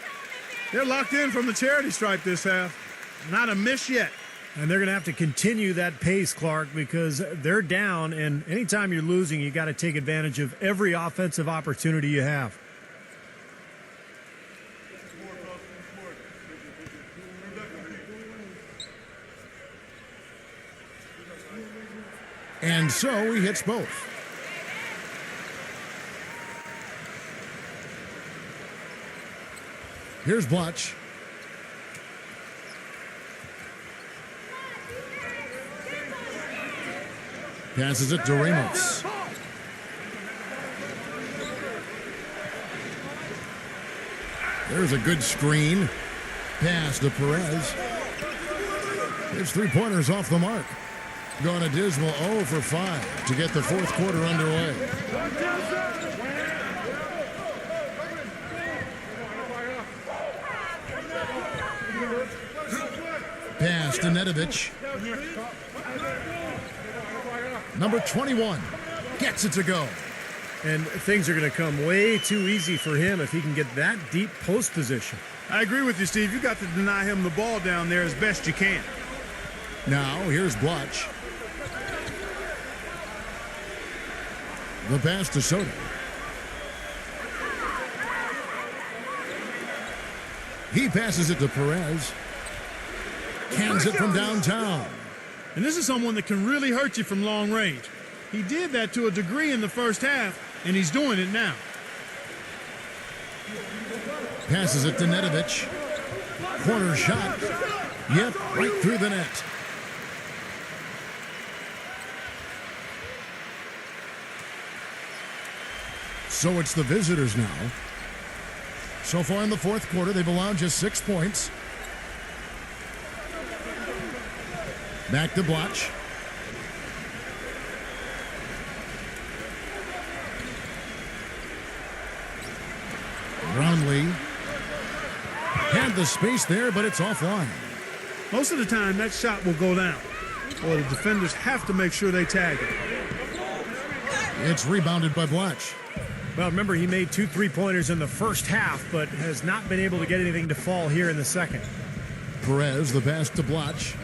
They're locked in from the charity stripe this half. Not a miss yet.
And they're going to have to continue that pace, Clark, because they're down, and anytime you're losing, you got to take advantage of every offensive opportunity you have.
And so he hits both. Here's Blotch. Passes it to Ramos. There's a good screen. Pass to Perez. His three-pointers off the mark. Going a dismal 0 for 5 to get the fourth quarter underway. Pass to Nedovic. Number 21 gets it to go.
And things are going to come way too easy for him if he can get that deep post position.
I agree with you, Steve. You got to deny him the ball down there as best you can.
Now, here's Blotch. The pass to Soto. He passes it to Perez. Cans it from downtown.
And this is someone that can really hurt you from long range. He did that to a degree in the first half, and he's doing it now.
Passes it to Nedovic. Corner shot. Yep, right through the net. So it's the visitors now. So far in the fourth quarter, they've allowed just 6 points. Back to Blotch. Brownlee had the space there, but it's offline.
Most of the time, that shot will go down, or the defenders have to make sure they tag it.
It's rebounded by Blotch.
Well, remember, he made 2 3-pointers in the first half, but has not been able to get anything to fall here in the second.
Perez, the pass to Blotch.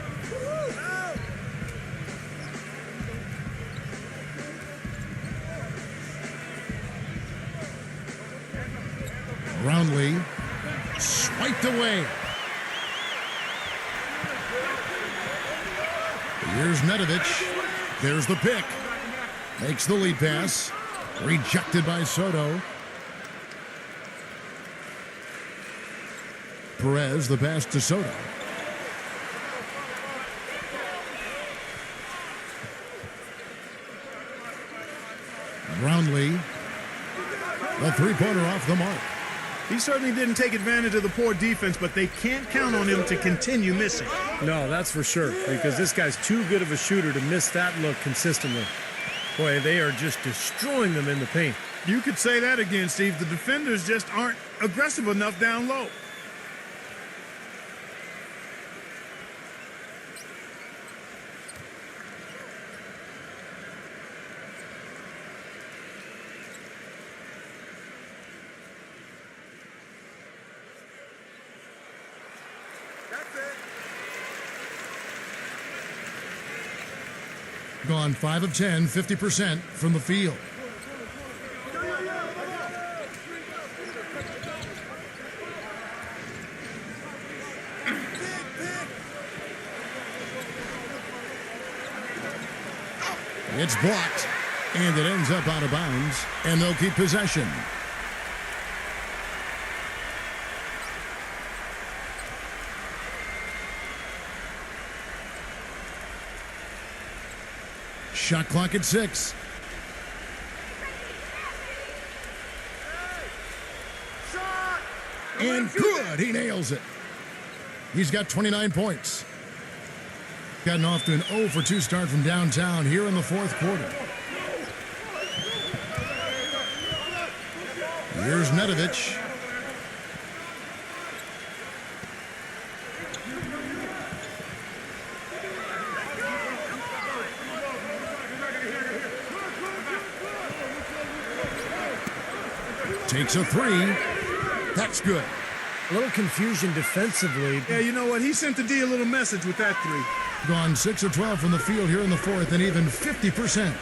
Brownlee swiped away. Here's Nedovic. There's the pick. Makes the lead pass. Rejected by Soto. Perez, the pass to Soto. Brownlee. The three-pointer off the mark.
He certainly didn't take advantage of the poor defense, but they can't count on him to continue missing.
No, that's for sure, because this guy's too good of a shooter to miss that look consistently. Boy, they are just destroying them in the paint.
You could say that again, Steve. The defenders just aren't aggressive enough down low.
Gone 5 of 10, 50% from the field. It's blocked, and it ends up out of bounds, and they'll keep possession. Shot clock at 6. And good, he nails it. He's got 29 points. Gotten off to an 0 for 2 start from downtown here in the fourth quarter. Here's Nedovic. Takes a 3. That's good.
A little confusion defensively.
Yeah, you know what? He sent the D a little message with that 3.
Gone 6 of 12 from the field here in the fourth, and even 50%.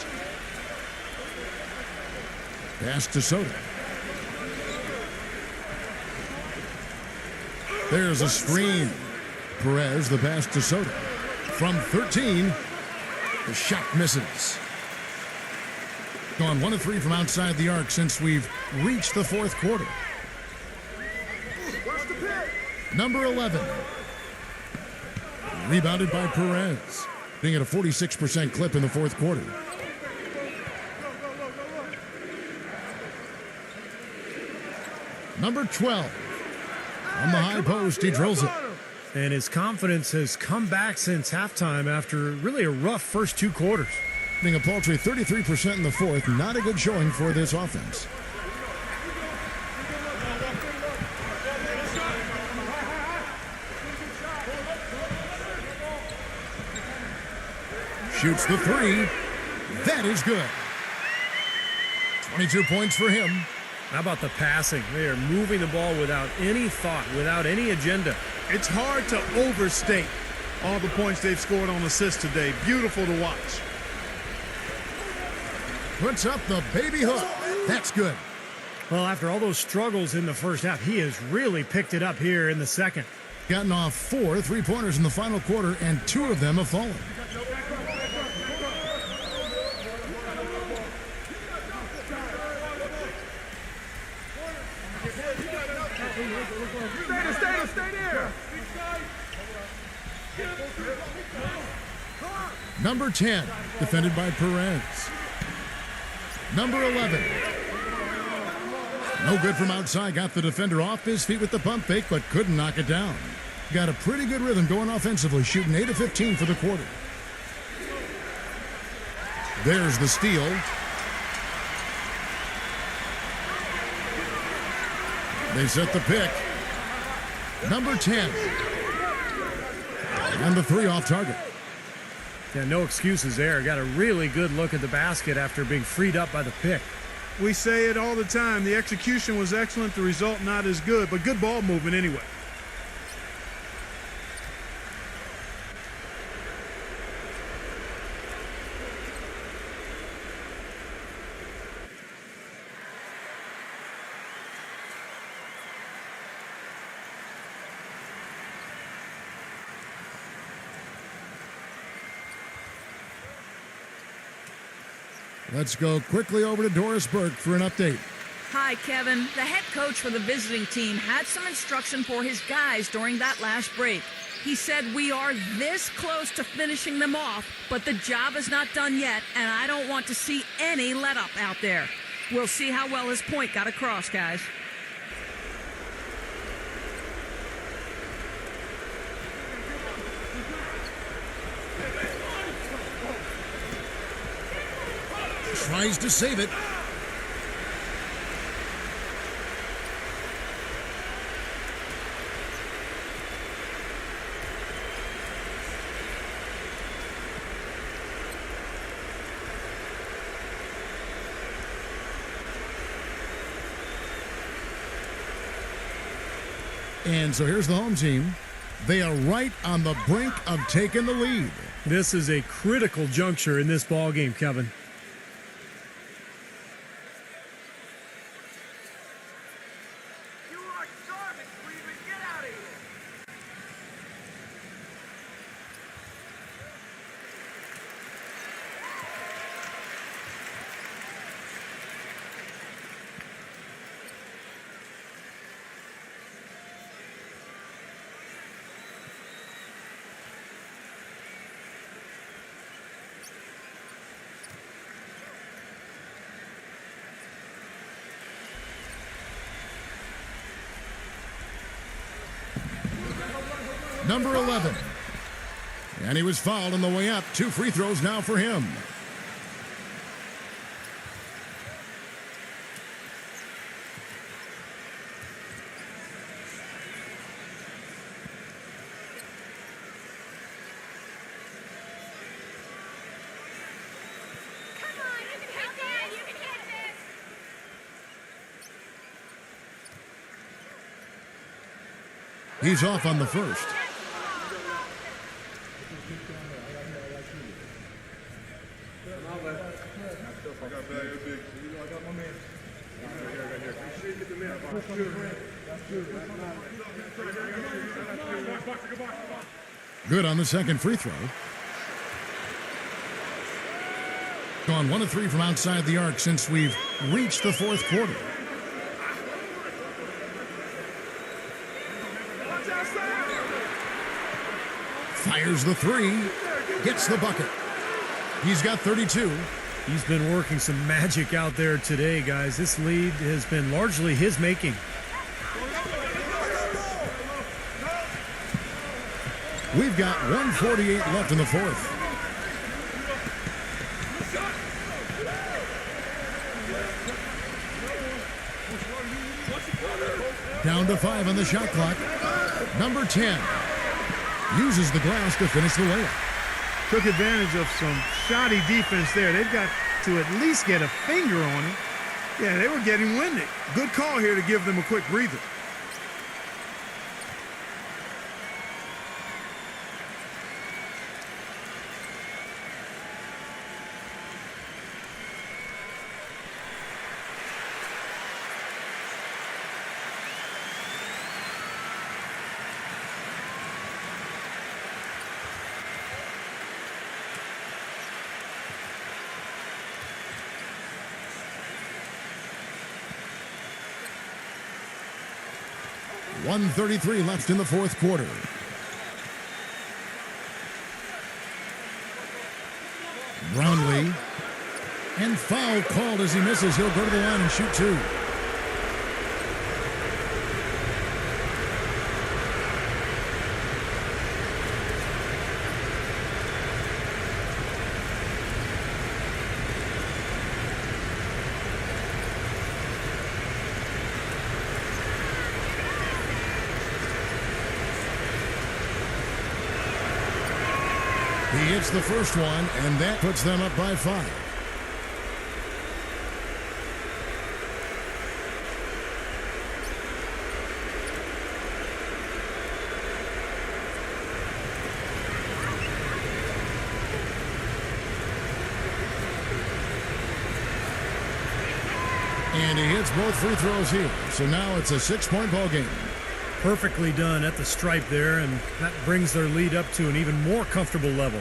Pass to Soto. There's a screen. Perez, the pass to Soto. From 13, the shot misses. Gone 1 of 3 from outside the arc since we've reached the fourth quarter. Number 11. Rebounded by Perez. Being at a 46% clip in the fourth quarter. Number 12. On the high post, he drills it.
And his confidence has come back since halftime after really a rough first 2 quarters.
Being a paltry 33% in the fourth. Not a good showing for this offense. Shoots the 3. That is good. 22 points for him.
How about the passing? They are moving the ball without any thought, without any agenda.
It's hard to overstate all the points they've scored on assists today. Beautiful to watch.
Puts up the baby hook. That's good.
Well, after all those struggles in the first half, he has really picked it up here in the second.
Gotten off 4 3-pointers in the final quarter, and 2 of them have fallen.
Stay there.
Number 10, defended by Perez. Number 11. No good from outside. Got the defender off his feet with the pump fake, but couldn't knock it down. Got a pretty good rhythm going offensively, shooting 8 of 15 for the quarter. There's the steal. They set the pick. Number 10. And the 3 off target.
Yeah, no excuses there. Got a really good look at the basket after being freed up by the pick.
We say it all the time. The execution was excellent. The result not as good, but good ball movement anyway.
Let's go quickly over to Doris Burke for an update.
Hi, Kevin. The head coach for the visiting team had some instruction for his guys during that last break. He said, "We are this close to finishing them off, but the job is not done yet, and I don't want to see any let-up out there." We'll see how well his point got across, guys.
Tries to save it. And so here's the home team. They are right on the brink of taking the lead.
This is a critical juncture in this ball game, Kevin.
Number 11. And he was fouled on the way up. 2 free throws now for him.
Come on, you can hit this. You can hit this.
He's off on the first. Good on the second free throw. Gone 1 of 3 from outside the arc since we've reached the fourth quarter. Fires the three. Gets the bucket. He's got 32.
He's been working some magic out there today, guys. This lead has been largely his making.
We've got 1:48 left in the fourth. Down to 5 on the shot clock. Number 10 uses the glass to finish the layup.
Took advantage of some shoddy defense there. They've got to at least get a finger on him. Yeah, they were getting winded. Good call here to give them a quick breather.
.133 left in the fourth quarter. Brownlee. And foul called as he misses. He'll go to the line and shoot 2. He hits the first one, and that puts them up by 5. And he hits both free throws here. So now it's a 6-point ball game.
Perfectly done at the stripe there, and that brings their lead up to an even more comfortable level.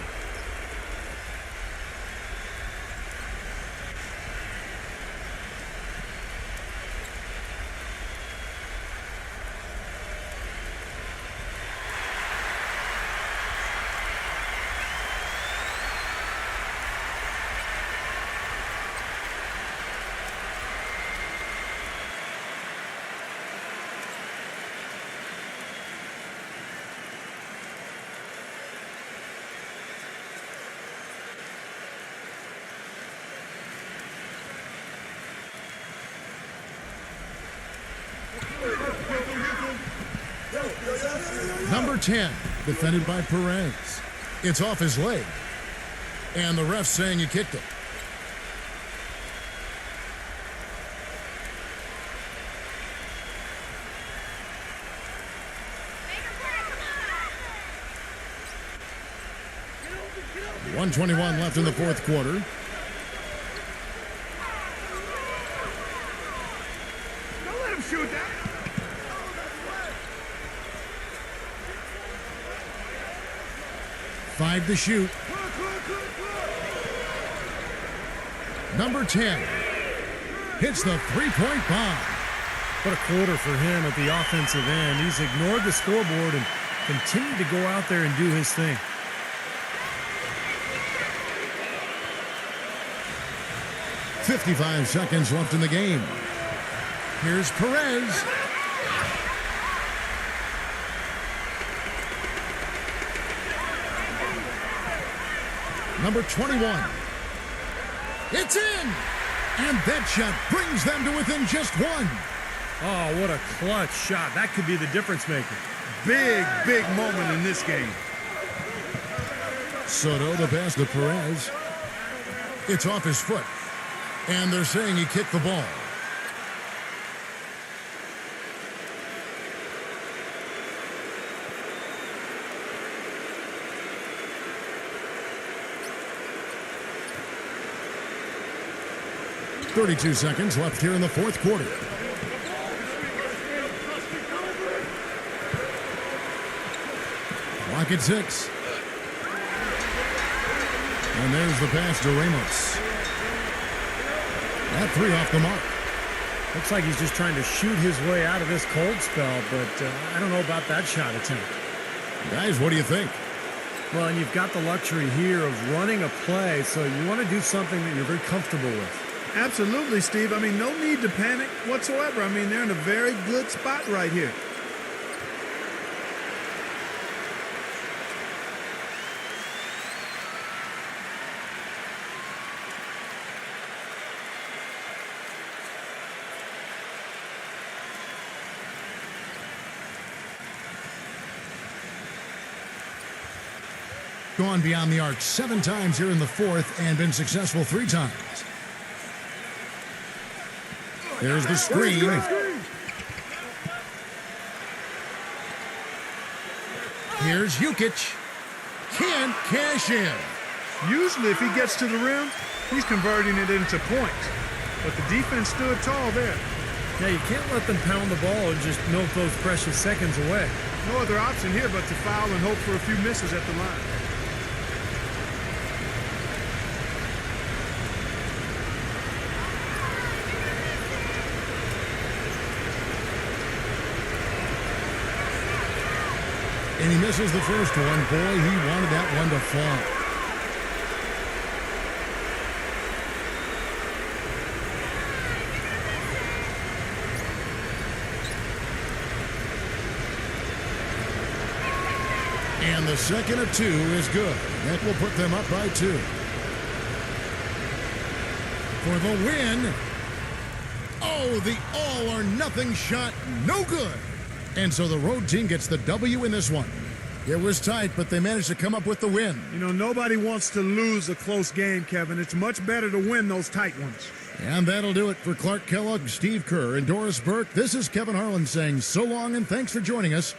Number 10, defended by Perez. It's off his leg. And the ref's saying he kicked it. .121 left in the fourth quarter.
Don't let him shoot that.
Five to shoot. Number 10 hits the three-point bomb.
What a quarter for him at the offensive end. He's ignored the scoreboard and continued to go out there and do his thing.
.55 seconds left in the game. Here's Perez. Number 21. It's in! And that shot brings them to within just 1.
Oh, what a clutch shot. That could be the difference maker.
Big moment in this game.
Soto, the pass to Perez. It's off his foot. And they're saying he kicked the ball. .32 seconds left here in the fourth quarter. Clock at 6. And there's the pass to Ramos. That 3 off the mark.
Looks like he's just trying to shoot his way out of this cold spell, but I don't know about that shot attempt.
Guys, what do you think?
Well, and you've got the luxury here of running a play, so you want to do something that you're very comfortable with.
Absolutely, Steve. I mean, no need to panic whatsoever. I mean, they're in a very good spot right here.
Gone beyond the arc 7 times here in the 4th and been successful 3 times. There's the screen. Here's Jukic. Can't cash in.
Usually if he gets to the rim, he's converting it into points. But the defense stood tall there.
Yeah, you can't let them pound the ball and just milk those precious seconds away.
No other option here but to foul and hope for a few misses at the line.
And he misses the first one. Boy, he wanted that one to fall. And the second of 2 is good. That will put them up by 2. For the win. Oh, the all-or-nothing shot. No good. And so the road team gets the W in this one. It was tight, but they managed to come up with the win.
You know, nobody wants to lose a close game, Kevin. It's much better to win those tight ones.
And that'll do it for Clark Kellogg, Steve Kerr, and Doris Burke. This is Kevin Harlan saying so long and thanks for joining us